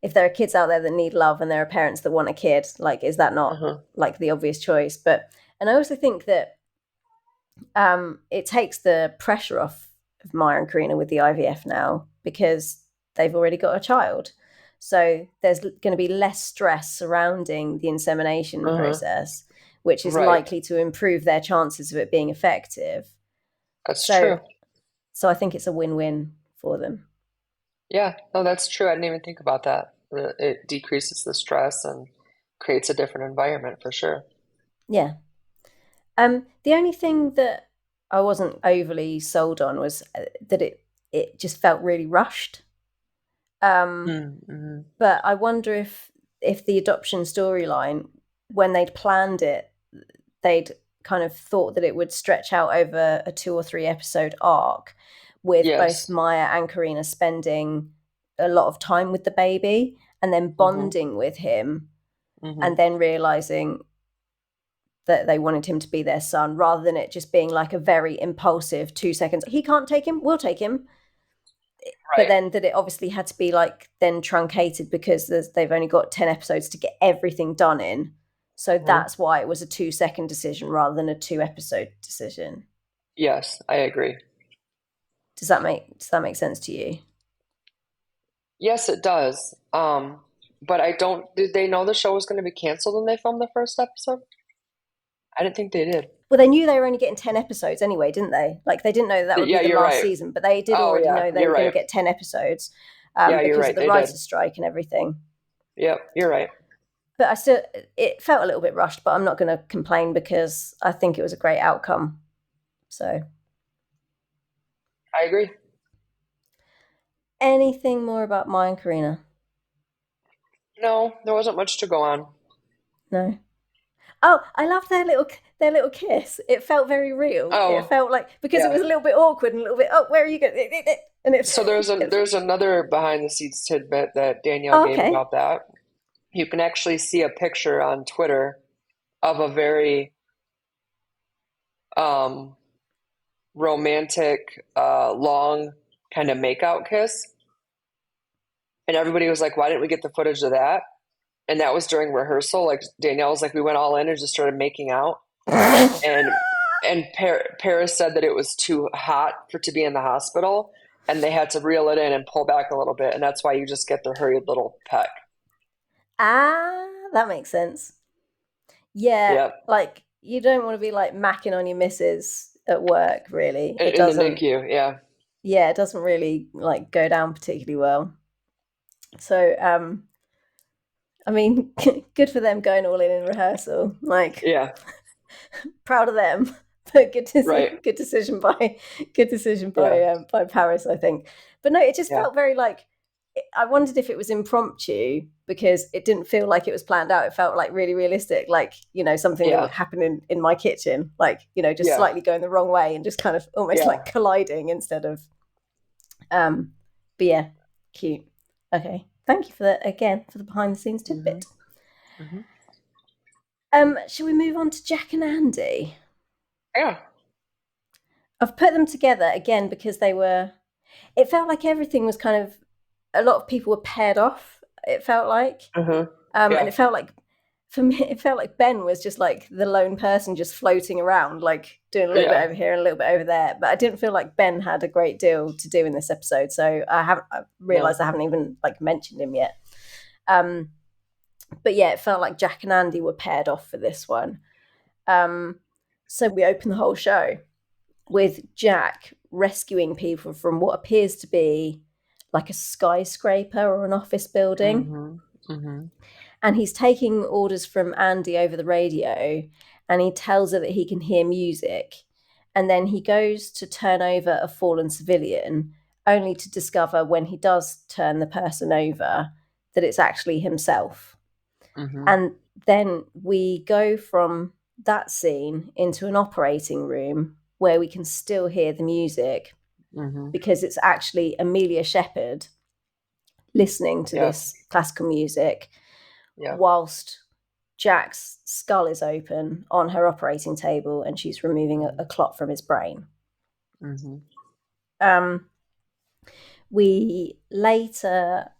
if there are kids out there that need love and there are parents that want a kid, is that not Uh-huh. the obvious choice? And I also think that it takes the pressure off of Maya and Karina with the IVF now, because they've already got a child. So there's going to be less stress surrounding the insemination Uh-huh. process, which is Right. likely to improve their chances of it being effective. That's So true. so I think it's a win-win for them. Yeah, no, that's true. I didn't even think about that. It decreases the stress and creates a different environment for sure. Yeah. The only thing that I wasn't overly sold on was that it just felt really rushed. Mm-hmm. But I wonder if the adoption storyline, when they'd planned it, they'd kind of thought that it would stretch out over a 2 or 3 episode arc, with both Yes. Maya and Karina spending a lot of time with the baby and then Mm-hmm. bonding with him, Mm-hmm. and then realizing that they wanted him to be their son, rather than it just being like a very impulsive 2 seconds. He can't take him, we'll take him. But Right. then that it obviously had to be like then truncated because they've only got 10 episodes to get everything done in. So that's why it was a 2-second decision rather than a 2-episode decision. Yes, I agree. Does that make sense to you? Yes, it does. But I don't. Did they know the show was going to be canceled when they filmed the first episode? I didn't think they did. Well, they knew they were only getting 10 episodes anyway, didn't they? Like, they didn't know that would be Yeah, the you're last right. season, but they did Oh, already yeah, know they you're were going right. to get 10 episodes Yeah, you're because right. of the They did. writer's strike and everything. Yep, you're right. But it felt a little bit rushed, but I'm not going to complain because I think it was a great outcome. So, I agree. anything more about Maya and Karina? No, there wasn't much to go on. No. Oh, I love their little kiss. It felt very real. It Oh, felt like, because it yeah. was a little bit awkward and a little bit, oh, where are you going? And So there's a it's there's another behind the scenes tidbit that Danielle oh, gave okay. about that. You can actually see a picture on Twitter of a very um, romantic, long kind of makeout kiss, and everybody was like, "Why didn't we get the footage of that?" And that was during rehearsal. Like Danielle was like, "We went all in and just started making out," and Paris said that it was too hot for to be in the hospital, and they had to reel it in and pull back a little bit, and that's why you just get the hurried little peck. That makes sense. Yeah, Yep, like you don't want to be like macking on your missus at work, really. It in the doesn't, NICU. Yeah, yeah, it doesn't really like go down particularly well. So, I mean, good for them going all in rehearsal. Like, yeah, proud of them. But right. good decision by Yeah, by Paris, I think. But no, it just yeah, felt very like, I wondered if it was impromptu because it didn't feel like it was planned out. It felt like really realistic, like, something that yeah, would happen in my kitchen, like, just yeah, slightly going the wrong way and just kind of almost yeah. like colliding instead of um but yeah, cute. Okay. Thank you for that again for the behind the scenes Hmm. tidbit. Hmm. Shall we move on to Jack and Andy? Yeah. I've put them together again because it felt like everything was kind of, a lot of people were paired off, it felt like. Hmm. And Yeah. it felt like, for me, it felt like Ben was just like the lone person just floating around, like doing a little bit Yeah. over here and a little bit over there. But I didn't feel like Ben had a great deal to do in this episode. So I realized No. I haven't even like mentioned him yet. Um, but yeah, it felt like Jack and Andy were paired off for this one. So we open the whole show with Jack rescuing people from what appears to be like a skyscraper or an office building. Hmm. Hmm. And he's taking orders from Andy over the radio, and he tells her that he can hear music. And then he goes to turn over a fallen civilian, only to discover when he does turn the person over that it's actually himself. Hmm. And then we go from that scene into an operating room where we can still hear the music Hmm. because it's actually Amelia Shepherd listening to Yeah. this classical music Yeah. whilst Jack's skull is open on her operating table and she's removing a clot from his brain. Hmm. Um, we later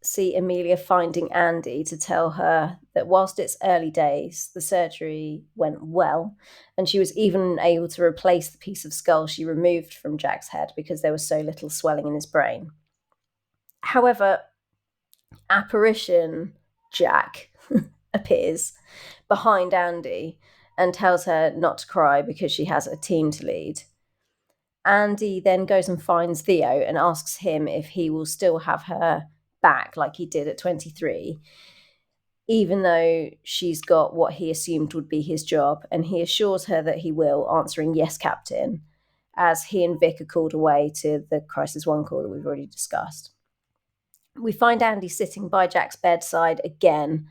see Amelia finding Andy to tell her that whilst it's early days, the surgery went well, and she was even able to replace the piece of skull she removed from Jack's head because there was so little swelling in his brain. However, apparition Jack appears behind Andy and tells her not to cry because she has a team to lead. Andy then goes and finds Theo and asks him if he will still have her back like he did at 23, even though she's got what he assumed would be his job. And he assures her that he will, answering, "Yes, Captain," as he and Vic are called away to the Crisis 1 call that we've already discussed. We find Andy sitting by Jack's bedside again,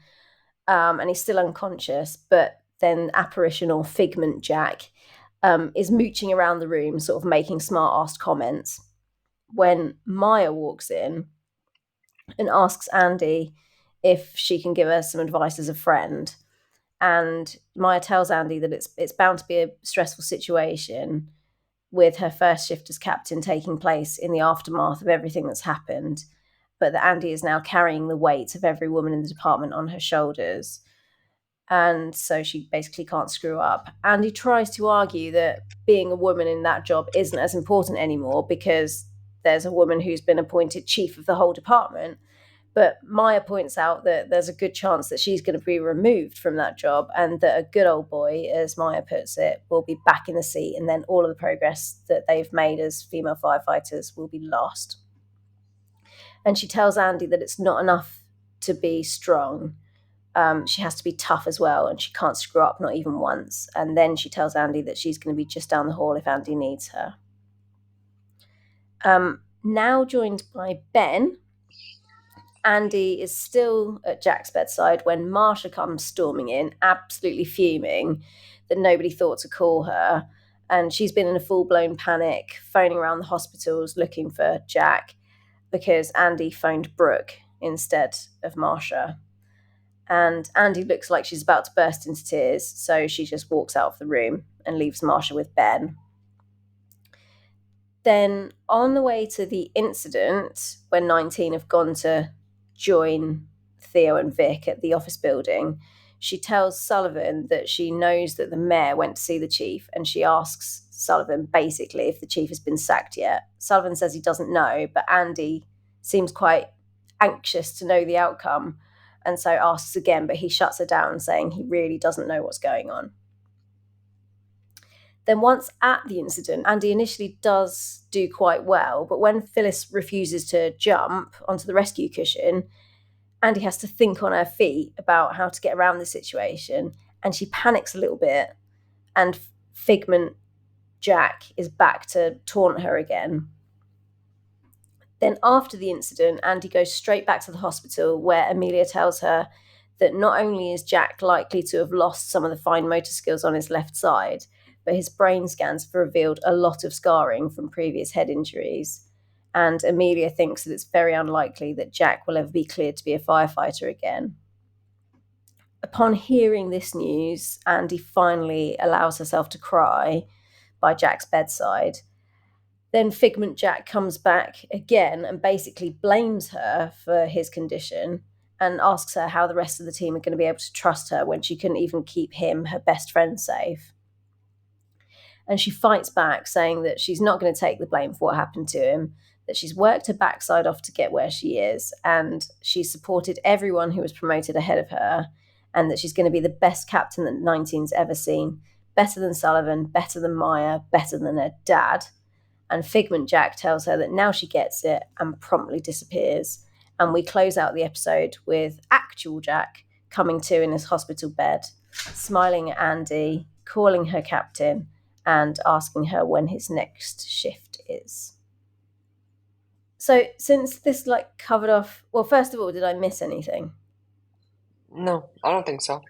and he's still unconscious, but then apparition or figment Jack is mooching around the room, sort of making smart-assed comments, when Maya walks in and asks Andy if she can give her some advice as a friend. And Maya tells Andy that it's bound to be a stressful situation with her first shift as captain taking place in the aftermath of everything that's happened, but that Andy is now carrying the weight of every woman in the department on her shoulders. And so she basically can't screw up. Andy tries to argue that being a woman in that job isn't as important anymore because there's a woman who's been appointed chief of the whole department. But Maya points out that there's a good chance that she's going to be removed from that job and that a good old boy, as Maya puts it, will be back in the seat, and then all of the progress that they've made as female firefighters will be lost. And she tells Andy that it's not enough to be strong. She has to be tough as well, and she can't screw up, not even once. And then she tells Andy that she's going to be just down the hall if Andy needs her. Now joined by Ben, Andy is still at Jack's bedside when Marsha comes storming in, absolutely fuming that nobody thought to call her. And she's been in a full-blown panic, phoning around the hospitals looking for Jack because Andy phoned Brooke instead of Marsha. And Andy looks like she's about to burst into tears, so she just walks out of the room and leaves Marsha with Ben. Then on the way to the incident, when 19 have gone to join Theo and Vic at the office building, she tells Sullivan that she knows that the mayor went to see the chief, and she asks Sullivan basically if the chief has been sacked yet. Sullivan says he doesn't know, but Andy seems quite anxious to know the outcome, and so asks again, but he shuts her down, saying he really doesn't know what's going on. Then once at the incident, Andy initially does do quite well, but when Phyllis refuses to jump onto the rescue cushion, Andy has to think on her feet about how to get around the situation, and she panics a little bit, and Figment Jack is back to taunt her again. Then after the incident, Andy goes straight back to the hospital where Amelia tells her that not only is Jack likely to have lost some of the fine motor skills on his left side, but his brain scans have revealed a lot of scarring from previous head injuries. And Amelia thinks that it's very unlikely that Jack will ever be cleared to be a firefighter again. Upon hearing this news, Andy finally allows herself to cry by Jack's bedside. Then Figment Jack comes back again and basically blames her for his condition and asks her how the rest of the team are going to be able to trust her when she couldn't even keep him, her best friend, safe. And she fights back, saying that she's not going to take the blame for what happened to him, that she's worked her backside off to get where she is, and she's supported everyone who was promoted ahead of her, and that she's going to be the best captain that 19's ever seen, better than Sullivan, better than Maya, better than her dad. And Figment Jack tells her that now she gets it and promptly disappears. And we close out the episode with actual Jack coming to in his hospital bed, smiling at Andy, calling her captain, and asking her when his next shift is. So since this covered off, well, first of all, did I miss anything? No, I don't think so.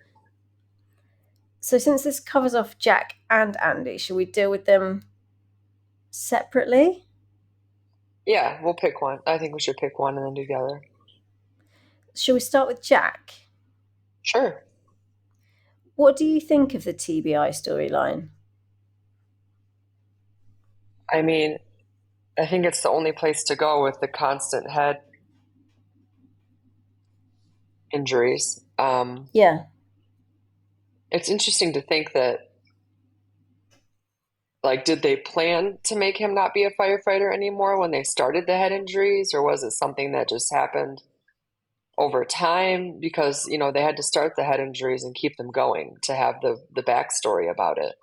So since this covers off Jack and Andy, should we deal with them separately? Yeah, we'll pick one. I think we should pick one and then do the other. Should we start with Jack? Sure. What do you think of the TBI storyline? I mean, I think it's the only place to go with the constant head injuries. Yeah. It's interesting to think that, did they plan to make him not be a firefighter anymore when they started the head injuries, or was it something that just happened over time? Because, they had to start the head injuries and keep them going to have the backstory about it.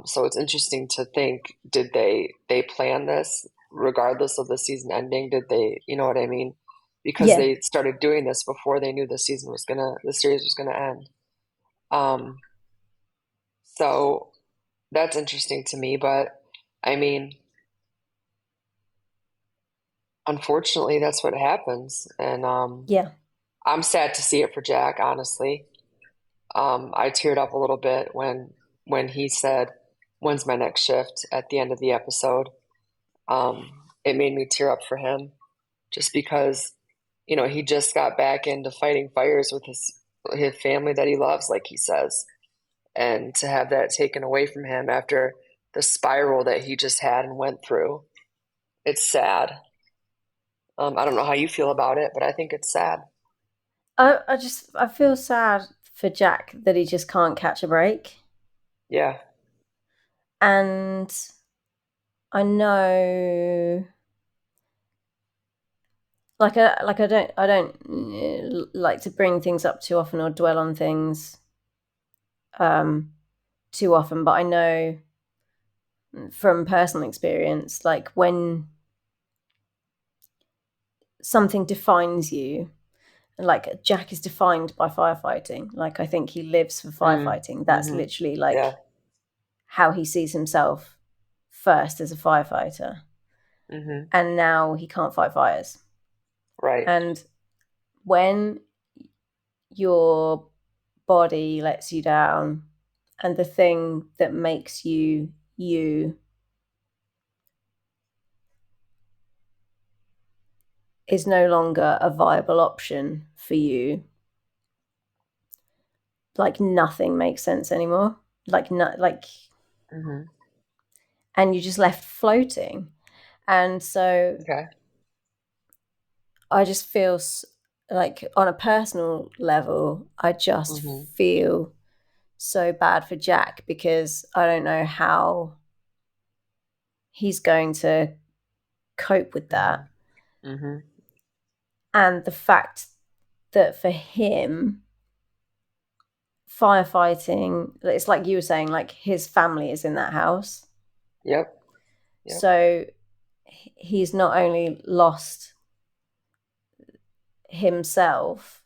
So it's interesting to think, did they plan this regardless of the season ending? Did they, you know what I mean? Because they started doing this before they knew the series was gonna end. So that's interesting to me, but I mean, unfortunately, that's what happens, and I'm sad to see it for Jack. Honestly, I teared up a little bit when he said, "When's my next shift?" at the end of the episode. It made me tear up for him, just because he just got back into fighting fires with his family that he loves, like he says, and to have that taken away from him after the spiral that he just had and went through, it's sad. I don't know how you feel about it, but I think it's sad. I feel sad for Jack that he just can't catch a break. Yeah. And I know, I don't like to bring things up too often or dwell on things um too often, but I know from personal experience, like when something defines you, like Jack is defined by firefighting. Like I think he lives for firefighting. That's Mm-hmm. literally like Yeah. how he sees himself first as a firefighter. Mm-hmm. And now he can't fight fires. Right. And when your body lets you down and the thing that makes you you is no longer a viable option for you, like nothing makes sense anymore. Like no, like Mm-hmm. and you're just left floating. And so Okay. I just feel like on a personal level, I just Mm-hmm. feel so bad for Jack because I don't know how he's going to cope with that. Mm-hmm. Mm-hmm. And the fact that for him, firefighting, it's like you were saying, like his family is in that house. Yep. Yep. So he's not only lost himself,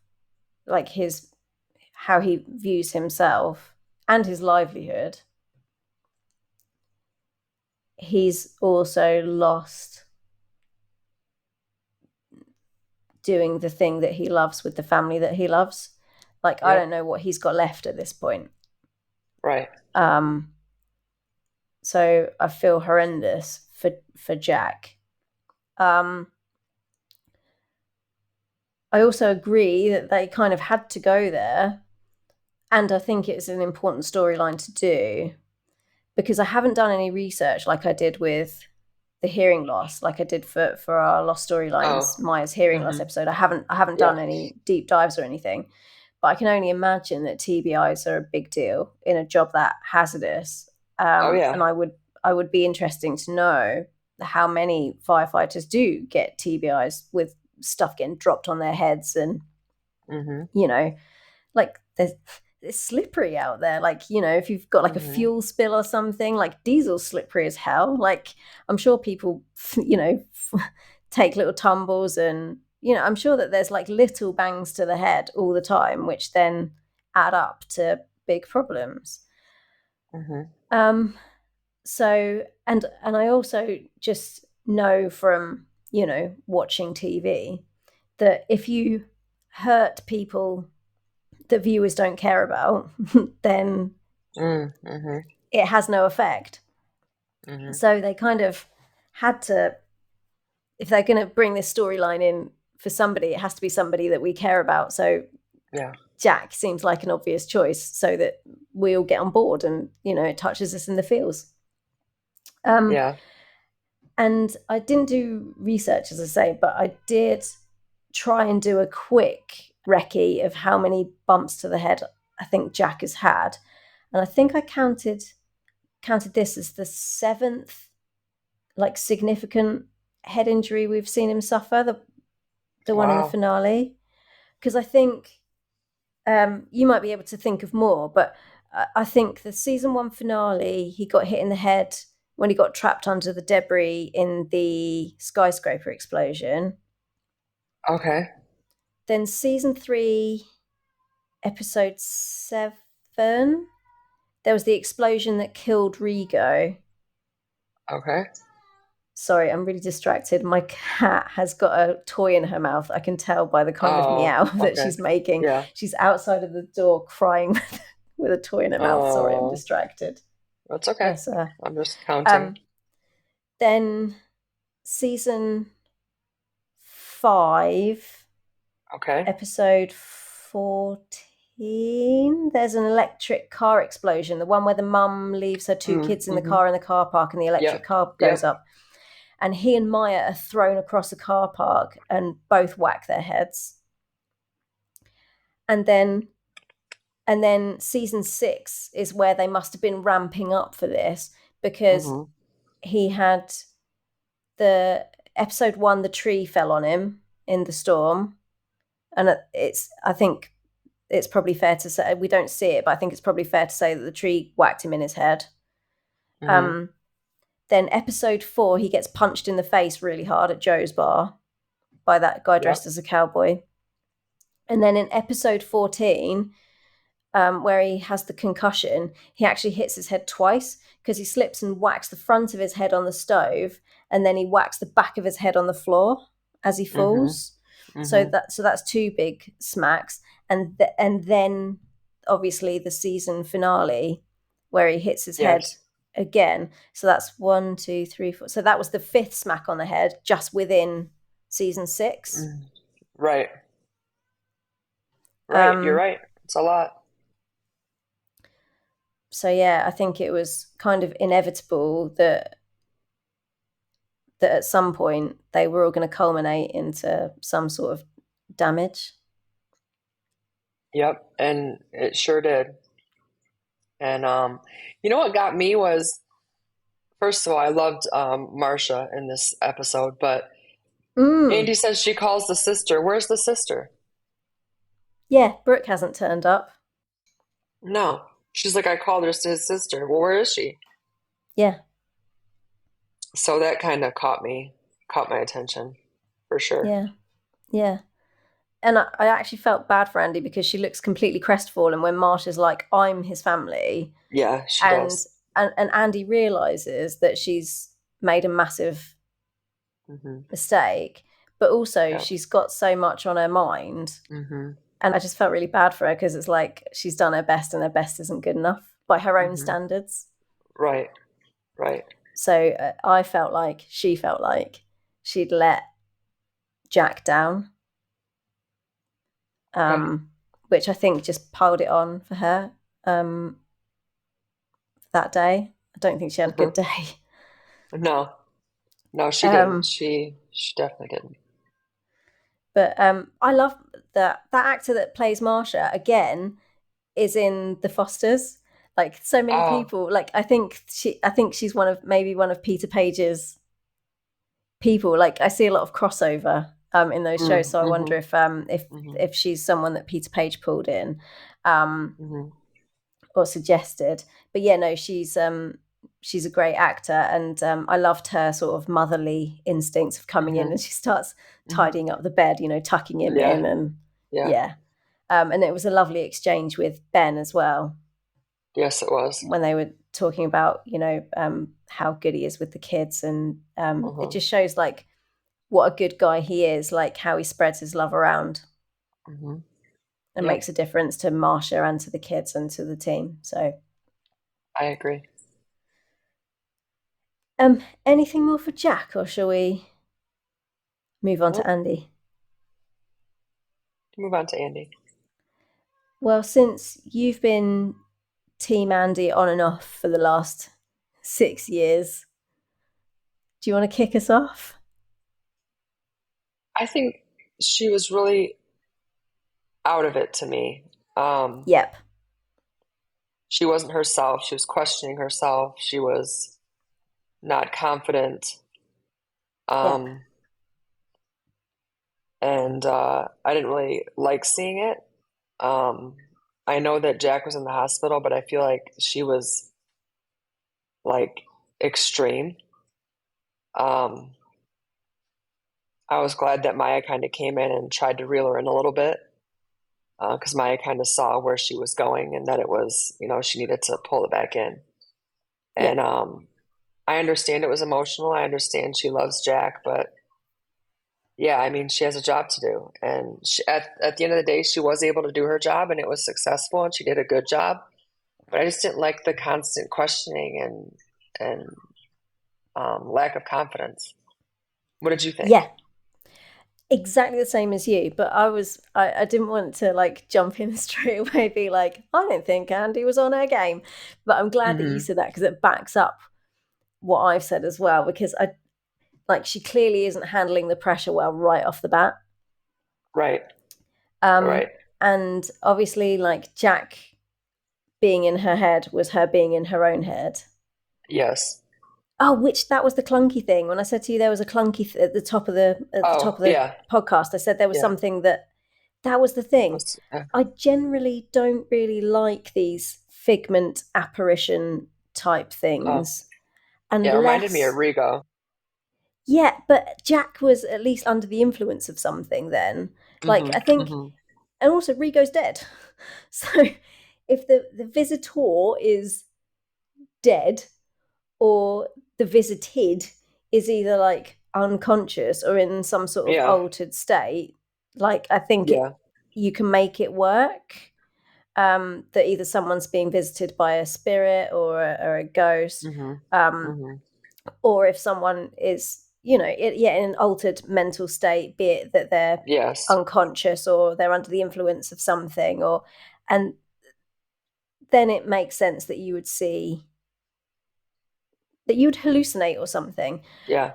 like his how he views himself and his livelihood, he's also lost doing the thing that he loves with the family that he loves. Like I don't Yep. know what he's got left at this point. Right. Um, so I feel horrendous for Jack. Um, I also agree that they kind of had to go there, and I think it's an important storyline to do because I haven't done any research like I did with the hearing loss, like I did for our lost storylines, Oh. Maya's hearing loss Mm-hmm. episode. I haven't Yeah. done any deep dives or anything, but I can only imagine that TBIs are a big deal in a job that hazardous. Oh And yeah. I would be interesting to know how many firefighters do get TBIs with stuff getting dropped on their heads, and Mm-hmm. you know, like it's slippery out there. Like, if you've got like a Mm-hmm. fuel spill or something, like diesel's slippery as hell. Like I'm sure people, take little tumbles, and I'm sure that there's like little bangs to the head all the time, which then add up to big problems. Mm-hmm. Um, so and I also just know from, watching TV that if you hurt people that viewers don't care about, then Mm-hmm. it has no effect. Mm-hmm. So they kind of had to, if they're going to bring this storyline in for somebody, it has to be somebody that we care about. So Yeah. Jack seems like an obvious choice so that we all get on board and, it touches us in the feels. Um, Yeah. and I didn't do research, as I say, but I did try and do a quick recce of how many bumps to the head I think Jack has had. And I think I counted this as the seventh like significant head injury we've seen him suffer, the one in the Wow. finale. Because I think you might be able to think of more, but I think the season one finale, he got hit in the head when he got trapped under the debris in the skyscraper explosion. Okay. Then season three, episode 7, there was the explosion that killed Rigo. Okay. Sorry, I'm really distracted. My cat has got a toy in her mouth. I can tell by the kind of Oh. meow that Okay. she's making. Yeah. She's outside of the door crying with a toy in her mouth. Sorry, I'm Oh. distracted. That's okay. Bless her. I'm just counting. Um, then season 5, Okay. episode 14. there's an electric car explosion, the one where the mum leaves her two kids in the car in the car park and the electric Yep. car goes Yep. up. And he and Maya are thrown across a car park and both whack their heads. And then season 6 is where they must have been ramping up for this, because he had the episode 1, the tree fell on him in the storm, and I think it's probably fair to say, we don't see it, but I think it's probably fair to say that the tree whacked him in his head. Then episode 4, he gets punched in the face really hard at Joe's bar by that guy dressed as a cowboy. And then in episode 14, where he has the concussion, he actually hits his head twice, because he slips and whacks the front of his head on the stove, and then he whacks the back of his head on the floor as he falls. So that's 2 big smacks. And then obviously the season finale, where he hits his head again. So that's 1, 2, 3, 4. So that was the 5th smack on the head just within season 6. Right. You're right. It's a lot. So yeah, I think it was kind of inevitable that at some point they were all going to culminate into some sort of damage. Yep, and it sure did. And you know what got me was, first of all, I loved Marcia in this episode, but Andy says she calls the sister. Where's the sister? Yeah, Brooke hasn't turned up. No. She's like, I called her his sister. Well, where is she? Yeah. So that kind of caught my attention, for sure. Yeah. Yeah. And I actually felt bad for Andy, because she looks completely crestfallen when Marcia's like, I'm his family. Yeah, she does. And Andy realizes that she's made a massive mistake, but also she's got so much on her mind. And I just felt really bad for her, because it's like she's done her best and her best isn't good enough by her own standards. Right. So I felt like she felt like she'd let Jack down, which I think just piled it on for her that day. I don't think she had a good day. No, she didn't. She definitely didn't. But I love that actor that plays Marcia again is in The Fosters. Like, so many people, like I think she's one of Peter Page's people. Like, I see a lot of crossover in those shows, so I wonder if she's someone that Peter Page pulled in or suggested. But yeah, no, she's a great actor, and I loved her sort of motherly instincts of coming in, and she starts tidying up the bed, tucking him in, and and it was a lovely exchange with Ben as well. Yes, it was. When they were talking about, how good he is with the kids, and it just shows like what a good guy he is, like how he spreads his love around and makes a difference to Marcia and to the kids and to the team. So I agree. Anything more for Jack, or shall we move on to Andy? Move on to Andy. Well, since you've been Team Andy on and off for the last 6 years, do you want to kick us off? I think she was really out of it to me. Yep. She wasn't herself. She was questioning herself. She was not confident. And I didn't really like seeing it. I know that Jack was in the hospital, but I feel like she was like extreme. I was glad that Maya kind of came in and tried to reel her in a little bit, because Maya kind of saw where she was going and that it was, she needed to pull it back in. And I understand it was emotional. I understand she loves Jack, but yeah, I mean, she has a job to do. And at the end of the day, she was able to do her job, and it was successful, and she did a good job. But I just didn't like the constant questioning and lack of confidence. What did you think? Yeah. exactly the same as you, but I didn't want to like jump in straight away, be like, I don't think Andy was on her game. But I'm glad that you Mm-hmm. said that because it backs up what I've said as well, because I like she clearly isn't handling the pressure well right off the bat. Right. Um Right. and obviously like Jack being in her head was her being in her own head. Yes. Oh, which that was the clunky thing. When I said to you there was a clunky at the top of Oh, the yeah. podcast, I said there was Yeah. something that was the thing. Yeah. I generally don't really like these figment apparition type Oh, things yeah. It reminded me of unless, Rigo. yeah, but Jack was at least under the influence of something then. Like I Mm-hmm. think, Mm-hmm. and also Rigo's dead. So if the visitor is dead, or the visited is either like unconscious or in some sort of Yeah. altered state, like I think it Yeah. you can make it work. That either someone's being visited by a spirit or a ghost, Mm-hmm. um, Mm-hmm. or if someone is, in an altered mental state, be it that they're Yes. unconscious or they're under the influence of something, or and then it makes sense that you would see that you'd hallucinate or something. Yeah.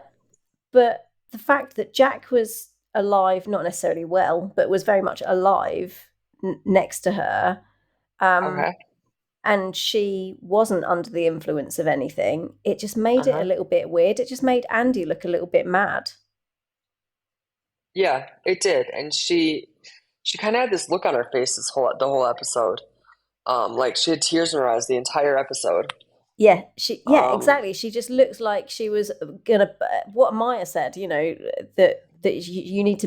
But the fact that Jack was alive, not necessarily well, but was very much alive next to her, um, Okay. and she wasn't under the influence of anything, it just made it a Uh-huh. little bit weird. It just made Andy look a little bit mad. Yeah, it did. And she kind of had this look on her face the whole episode. Like she had tears in her eyes the entire episode. Yeah, Um, exactly. She just looks like she was gonna. What Maya said, that you need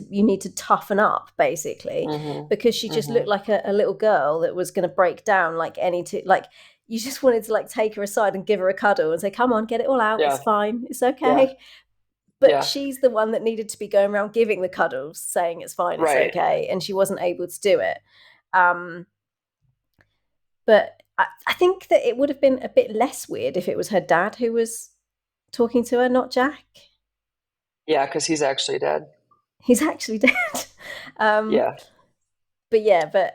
to toughen up, basically, mhm. because she just looked Mhm. like a little girl that was gonna break down like like you just wanted to like take her aside and give her a cuddle and say, "Come on, get it all out. It's Yeah. fine. It's Yeah. okay." But Yeah. she's the one that needed to be going around giving the cuddles, saying it's fine, it's Right. okay, and she wasn't able to do it. Um, but I think that it would have been a bit less weird if it was her dad who was talking to her, not Jack. Yeah, because he's actually dead. He's actually dead. um, Yeah. but yeah, that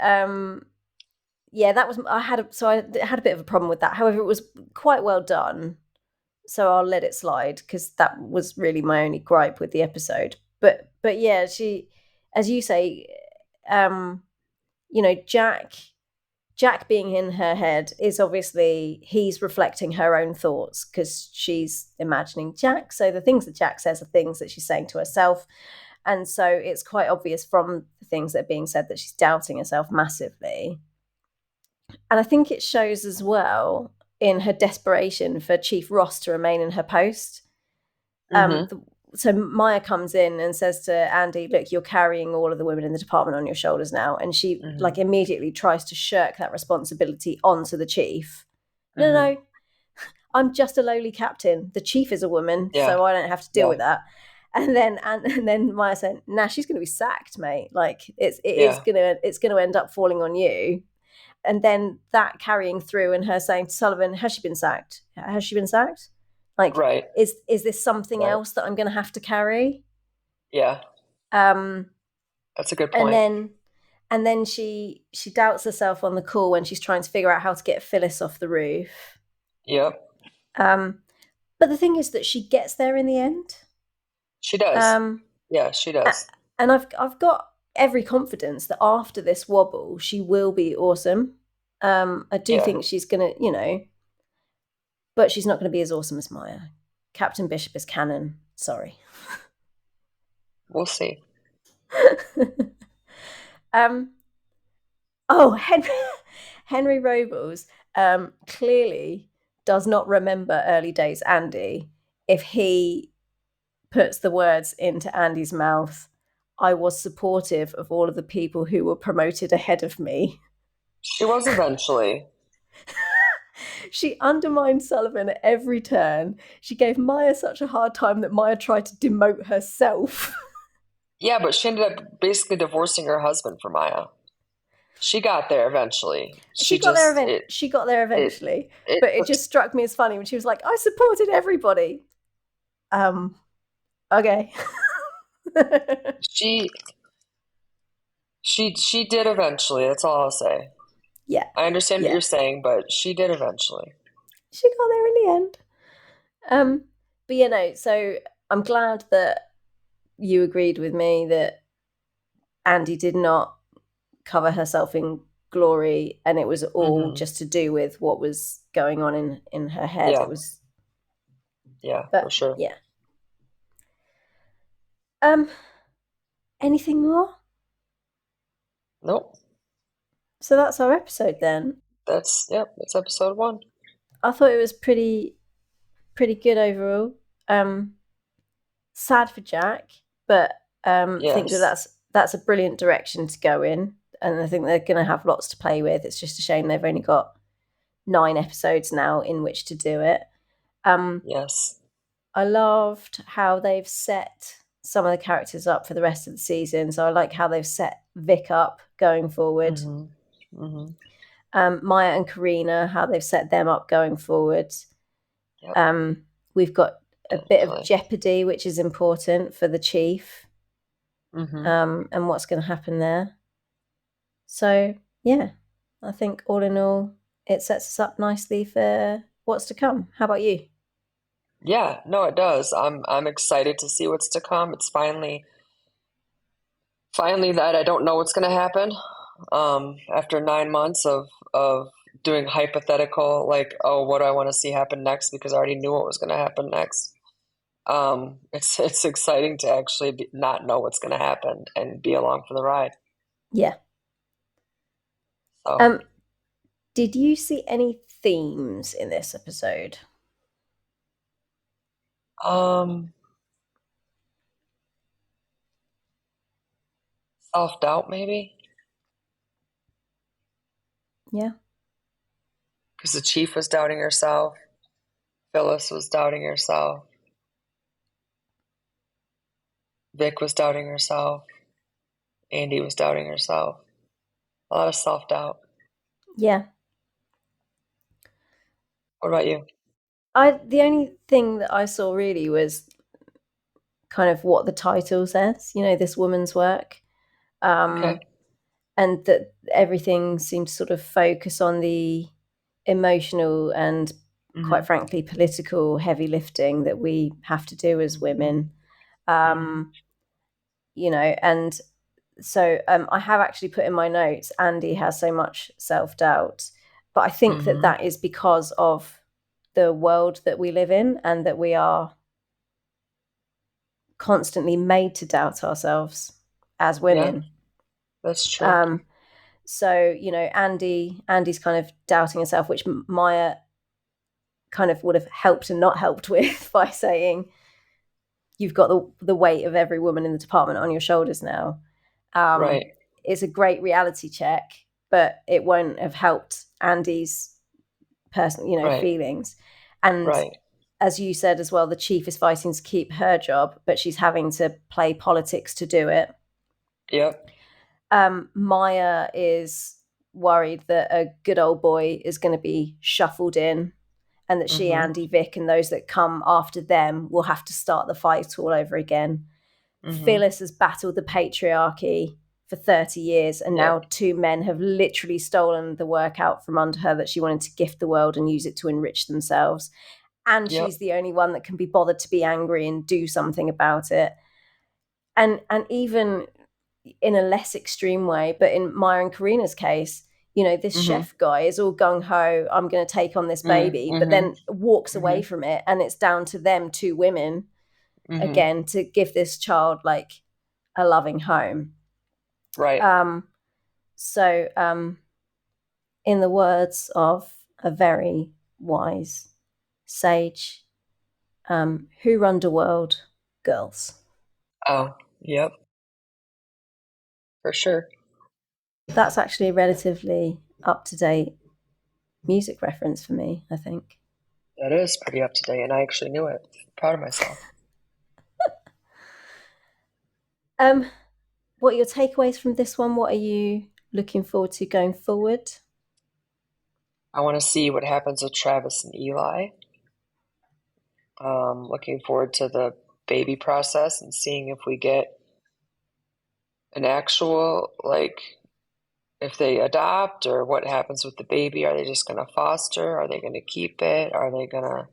was I had a bit of a problem with that. However, it was quite well done, so I'll let it slide because that was really my only gripe with the episode. But yeah, she, as you say, um, Jack being in her head is obviously he's reflecting her own thoughts because she's imagining Jack. So the things that Jack says are things that she's saying to herself. And so it's quite obvious from the things that are being said that she's doubting herself massively. And I think it shows as well in her desperation for Chief Ross to remain in her post. Um, Mhm. the, so Maya comes in and says to Andy, "Look, you're carrying all of the women in the department on your shoulders now," and she Mhm. like immediately tries to shirk that responsibility onto the chief. No, no, Mhm. no, I'm just a lowly captain. The chief is a woman, Yeah. so I don't have to deal Yeah. with that. And then Maya said, "Nah, she's going to be sacked, mate. Like Yeah. it's gonna end up falling on you." And then that carrying through and her saying to Sullivan, "Has she been sacked? Has she been sacked? Like, Right. is this something Right. else that I'm going to have to carry?" Yeah. Um, That's a good and point. then and then she doubts herself on the call when she's trying to figure out how to get Phyllis off the roof. Yep. Um, but the thing is that she gets there in the end. She does. Um, Yeah, she does. and I've got every confidence that after this wobble, she will be awesome. I do Yeah. think she's gonna, but she's not going to be as awesome as Maya. Captain Bishop is canon. Sorry. We'll see. um. Oh, Henry Robles clearly does not remember early days Andy if he puts the words into Andy's mouth. "I was supportive of all of the people who were promoted ahead of me." She was eventually. She undermined Sullivan at every turn. She gave Maya such a hard time that Maya tried to demote herself. Yeah, but she ended up basically divorcing her husband for Maya. She got there eventually. She got there It eventually, it but it took just struck me as funny when she was like, "I supported everybody." Okay. She she did eventually. That's all I'll say. Yeah, I understand what yeah. you're saying, but she did eventually. She got there in the end. Um, but so I'm glad that you agreed with me that Andy did not cover herself in glory, and it was all Hmm. just to do with what was going on in her head. It Yeah, was, yeah, for but sure. yeah. Um, anything more? Nope. So that's our episode then. That's yep. That's episode one. I thought it was pretty good overall. Um, sad for Jack, but think that Yes. that's a brilliant direction to go in, and I think they're going to have lots to play with. It's just a shame they've only got 9 episodes now in which to do it. Yes. I loved how they've set some of the characters up for the rest of the season. So I like how they've set Vic up going forward. Hmm. Hmm. Maya and Karina, how they've set them up going forward. Yep. Um, we've got a bit of Definitely. jeopardy, which is important for the chief, Hmm. and what's going to happen there. So, yeah, I think all in all, it sets us up nicely for what's to come. How about you? Yeah. No, it does. I'm excited to see what's to come. It's finally that I don't know what's going to happen. After 9 months of doing hypothetical, like, oh, what do I want to see happen next? Because I already knew what was going to happen next. It's exciting to actually not know what's going to happen and be along for the ride. Yeah. So, Um, did you see any themes in this episode? um, self-doubt maybe, Yeah. because the chief was doubting herself, Phyllis was doubting herself, Vic was doubting herself, Andy was doubting herself. A lot of self-doubt. Yeah. What about you? The only thing that I saw really was kind of what the title says, this woman's work. Okay. Um, and that everything seemed to sort of focus on the emotional and, quite Hmm. frankly, political heavy lifting that we have to do as Hmm. women. Hmm. Um, and so I have actually put in my notes, Andy has so much self-doubt, but I think that Hmm. that is because of the world that we live in, and that we are constantly made to doubt ourselves as Yeah, women. that's true. Um, so Andy's kind of doubting herself, which Maya kind of would have helped and not helped with by saying, you've got the weight of every woman in the department on your shoulders now. Um, Right, it's a great reality check, but it won't have helped Andy's right, feelings. And right. as you said as well, the chief is fighting to keep her job, but she's having to play politics to do it. Yep. Maya is worried that a good old boy is going to be shuffled in, and that she, Hmm. Andy, Vic, and those that come after them will have to start the fight all over again. Hmm. Phyllis has battled the patriarchy for 30 years, and Yep. now two men have literally stolen the work out from under her that she wanted to gift the world and use it to enrich themselves. And Yep. she's the only one that can be bothered to be angry and do something about it. And even in a less extreme way, but in Maya and Karina's case, this Hmm. chef guy is all gung ho, I'm going to take on this baby, but Hmm. then walks away Hmm. from it. And it's down to them, two women, Hmm. again, to give this child like a loving home. Right. Um, so, in the words of a very wise sage, who run the world? Girls. Oh, yep, for sure. That's actually a relatively up to date music reference for me, I think. That is pretty up to date, and I actually knew it. Proud of myself. Um, what are your takeaways from this one? What are you looking forward to going forward? I want to see what happens with Travis and Eli. Looking forward to the baby process and seeing if we get an actual, like, if they adopt or what happens with the baby? Are they just going to foster? Are they going to keep it? Are they going to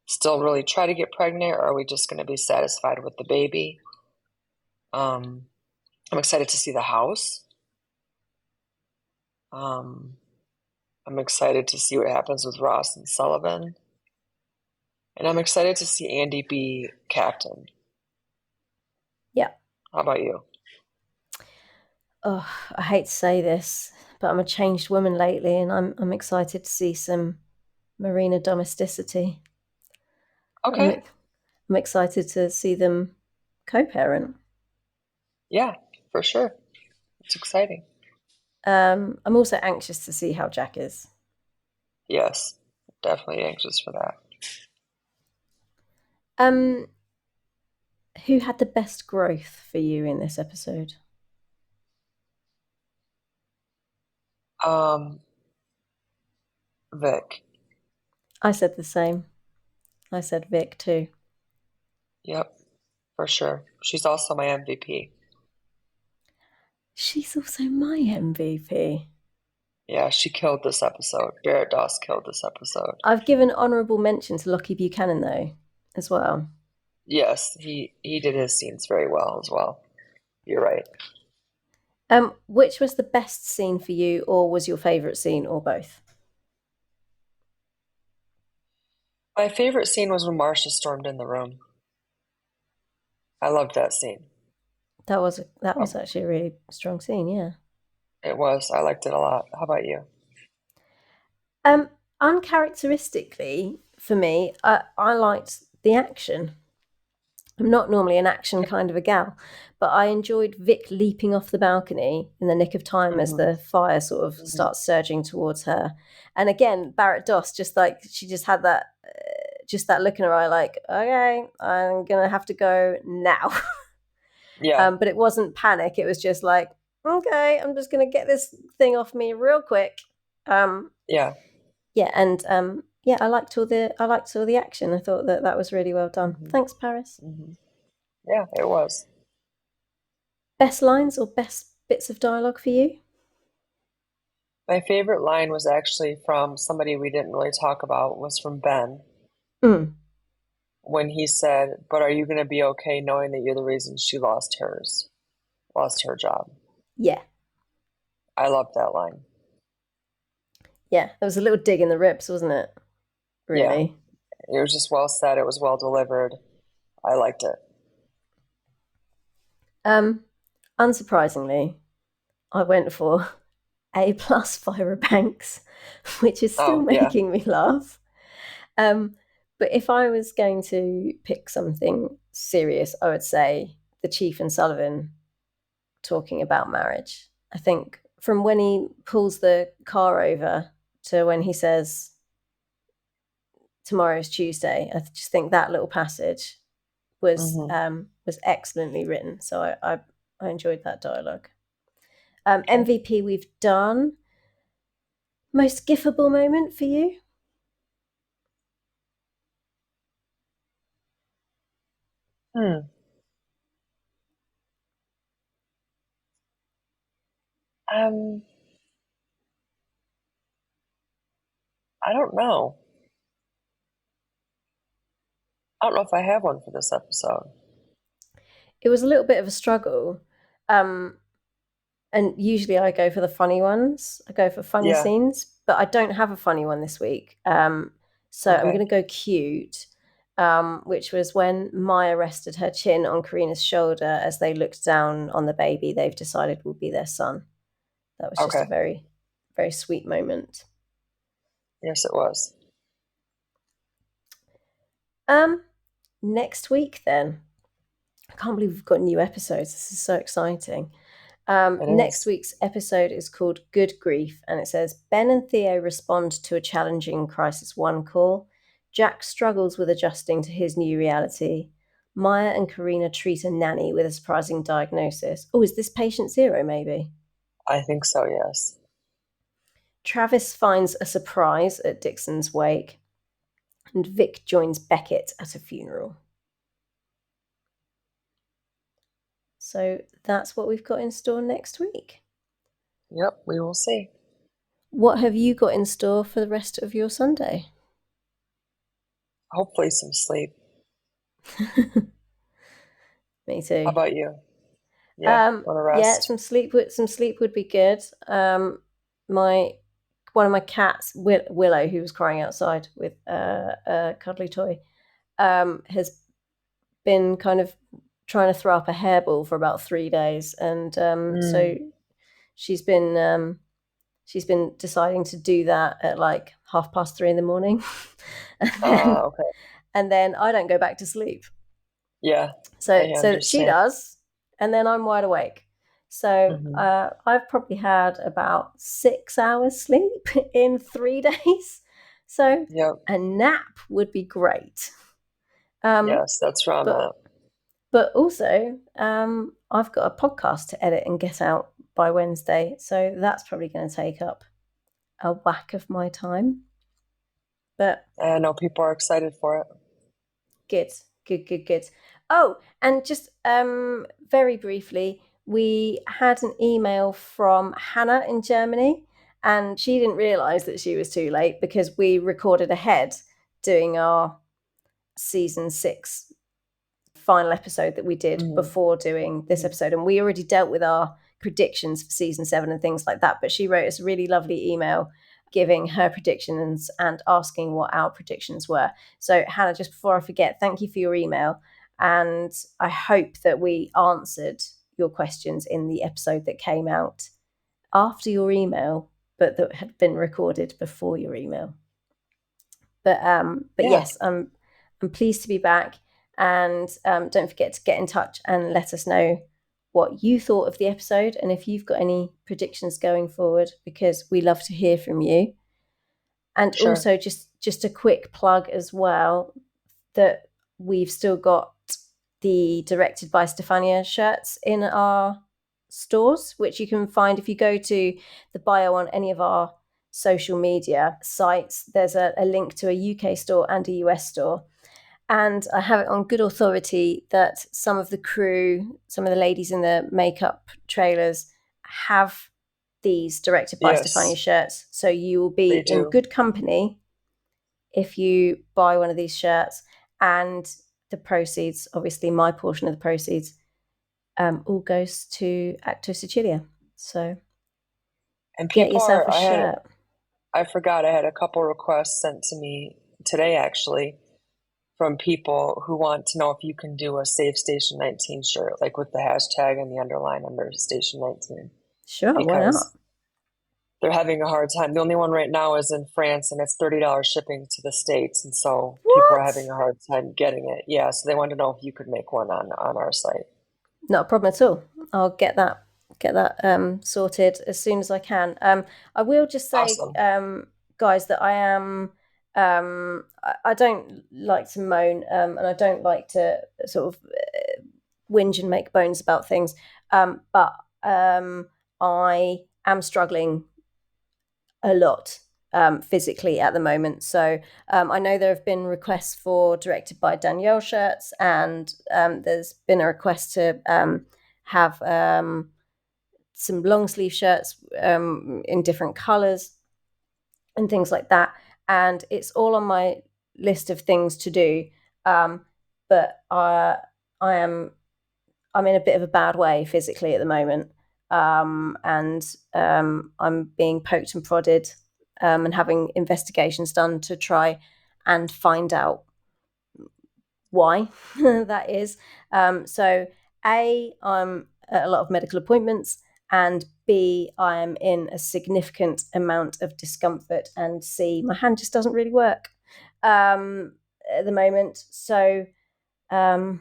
still really try to get pregnant, or are we just going to be satisfied with the baby? I'm excited to see the house. Um, I'm excited to see what happens with Ross and Sullivan. And I'm excited to see Andy be captain. Yeah. How about you? Oh, I hate to say this, but I'm a changed woman lately, and I'm excited to see some marina domesticity. I'm Okay. I'm excited to see them co-parent. Yeah, for sure. It's exciting. I'm also anxious to see how Jack is. Yes, definitely anxious for that. Um, who had the best growth for you in this episode? Um, Vic. I said the same. I said Vic too. Yep, for sure. She's also my MVP. She's also my MVP. Yeah, she killed this episode. Barrett Doss killed this episode. I've given honourable mention to Lockie Buchanan though, as well. Yes, he did his scenes very well as well. You're right. Which was the best scene for you, or was your favourite scene, or both? My favorite scene was when Marcia stormed in the room. I loved that scene. That was Um, actually a really strong scene, yeah. it was. I liked it a lot. How about you? Um, Uncharacteristically for me, I liked the action. I'm not normally an action kind of a gal, but I enjoyed Vic leaping off the balcony in the nick of time as Hmm. the fire sort of Hmm. starts surging towards her. And again, Barrett Doss, just like she just had that, just that look in her eye, like, okay, I'm gonna have to go now. Yeah, But it wasn't panic. It was just like, okay, I'm just gonna get this thing off me real quick. Um, yeah. yeah, and yeah, I liked all the action. I thought that was really well done. Hmm. Thanks, Paris. Hmm. Yeah, it was. Best lines or best bits of dialogue for you? My favorite line was actually from somebody we didn't really talk about, was from Ben Mm, when he said, "But are you going to be okay knowing that you're the reason she lost her job?" yeah, I loved that line. yeah. There was a little dig in the ribs, wasn't it? Yeah, Really. it was just well said. It was well delivered. I liked it. Um, Unsurprisingly, I went for A plus Fira Banks, which is still Oh, yeah. making me laugh. Um, but if I was going to pick something serious, I would say the Chief and Sullivan talking about marriage. I think from when he pulls the car over to when he says tomorrow's Tuesday, I just think that little passage Hmm. was excellently written. So I enjoyed that dialogue. Okay. MVP we've done. Most gifable moment for you? Hmm. Um, I don't know. I don't know if I have one for this episode. It was a little bit of a struggle. Um, and usually I go for the funny ones. I go for funny Yeah. scenes, but I don't have a funny one this week. So I'm Okay. going to go cute, which was when Maya rested her chin on Karina's shoulder as they looked down on the baby they've decided will be their son. That was just a Okay. very, very sweet moment. Yes, it was. Um, Next week then. I can't believe we've got new episodes. This is so exciting. It Next is. week's episode is called Good Grief, and it says Ben and Theo respond to a challenging Crisis 1 call. Jack struggles with adjusting to his new reality. Maya and Karina treat a nanny with a surprising diagnosis. Oh, is this patient zero, maybe? I think so, yes. Travis finds a surprise at Dixon's wake, and Vic joins Beckett at a funeral. So that's what we've got in store next week. Yep, we will see. What have you got in store for the rest of your Sunday? Hopefully some sleep. Me too. How about you? Yeah, want to Yeah, rest? some sleep would be good. One of my cats, Willow, who was crying outside with a cuddly toy, has been kind of trying to throw up a hairball for about 3 days, and so she's been deciding to do that at like 3:30 in the morning, Okay. and then I don't go back to sleep. Yeah, So I so she understand. does, and then I'm wide awake. So Mm-hmm. I've probably had about 6 hours sleep in 3 days. So Yep. a nap would be great. Um, Yes, that's where I'm but at. but also I've got a podcast to edit and get out by Wednesday, so that's probably going to take up a whack of my time. But I know people are excited for it. good. Oh, and just very briefly, we had an email from Hannah in Germany, and she didn't realize that she was too late because we recorded ahead doing our season 6 final episode that we did before doing this episode, and we already dealt with our predictions for season 7 and things like that. But she wrote us a really lovely email giving her predictions and asking what our predictions were. So Hannah, just before I forget, thank you for your email, and I hope that we answered your questions in the episode that came out after your email but that had been recorded before your email. But Yeah. yes, I'm pleased to be back. And don't forget to get in touch and let us know what you thought of the episode and if you've got any predictions going forward, because we love to hear from you. And Sure. also just a quick plug as well that we've still got the Directed by Stefania shirts in our stores, which you can find if you go to the bio on any of our social media sites. There's a link to a UK store and a US store. And I have it on good authority that some of the crew, some of the ladies in the makeup trailers have these Directed by Stefania Yes, shirts. So you will be they in do. good company if you buy one of these shirts. And the proceeds, obviously my portion of the proceeds, all goes to Acto Sicilia. So And get people yourself are, a shirt. I forgot I had a couple requests sent to me today actually from people who want to know if you can do a Save Station 19 shirt, like with the hashtag and the underline under Station 19, Sure, why not? because they're having a hard time. The only one right now is in France, and it's $30 shipping to the States, and so people are having What? a hard time getting it. Yeah, so they wanted to know if you could make one on our site. Not a problem at all. I'll get that sorted as soon as I can. I will just say, Awesome. guys, that I am. I don't like to moan, and I don't like to sort of whinge and make bones about things. But I am struggling a lot physically at the moment. So I know there have been requests for Directed by Danielle shirts, and there's been a request to have some long sleeve shirts in different colors and things like that. And it's all on my list of things to do. But I'm in a bit of a bad way physically at the moment. And I'm being poked and prodded and having investigations done to try and find out why that is. So, A, I'm at a lot of medical appointments, and B, I'm in a significant amount of discomfort, and C, my hand just doesn't really work at the moment. So, I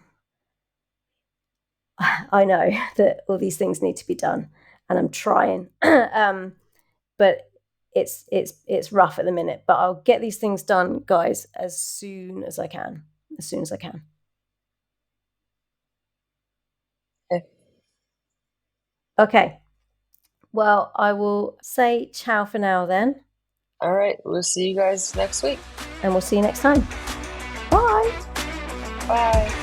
know that all these things need to be done, and I'm trying, but it's rough at the minute. But I'll get these things done, guys, as soon as I can. As soon as I can. Okay. Okay. Well, I will say ciao for now then, All right, we'll see you guys next week. and we'll see you next time. Bye. Bye.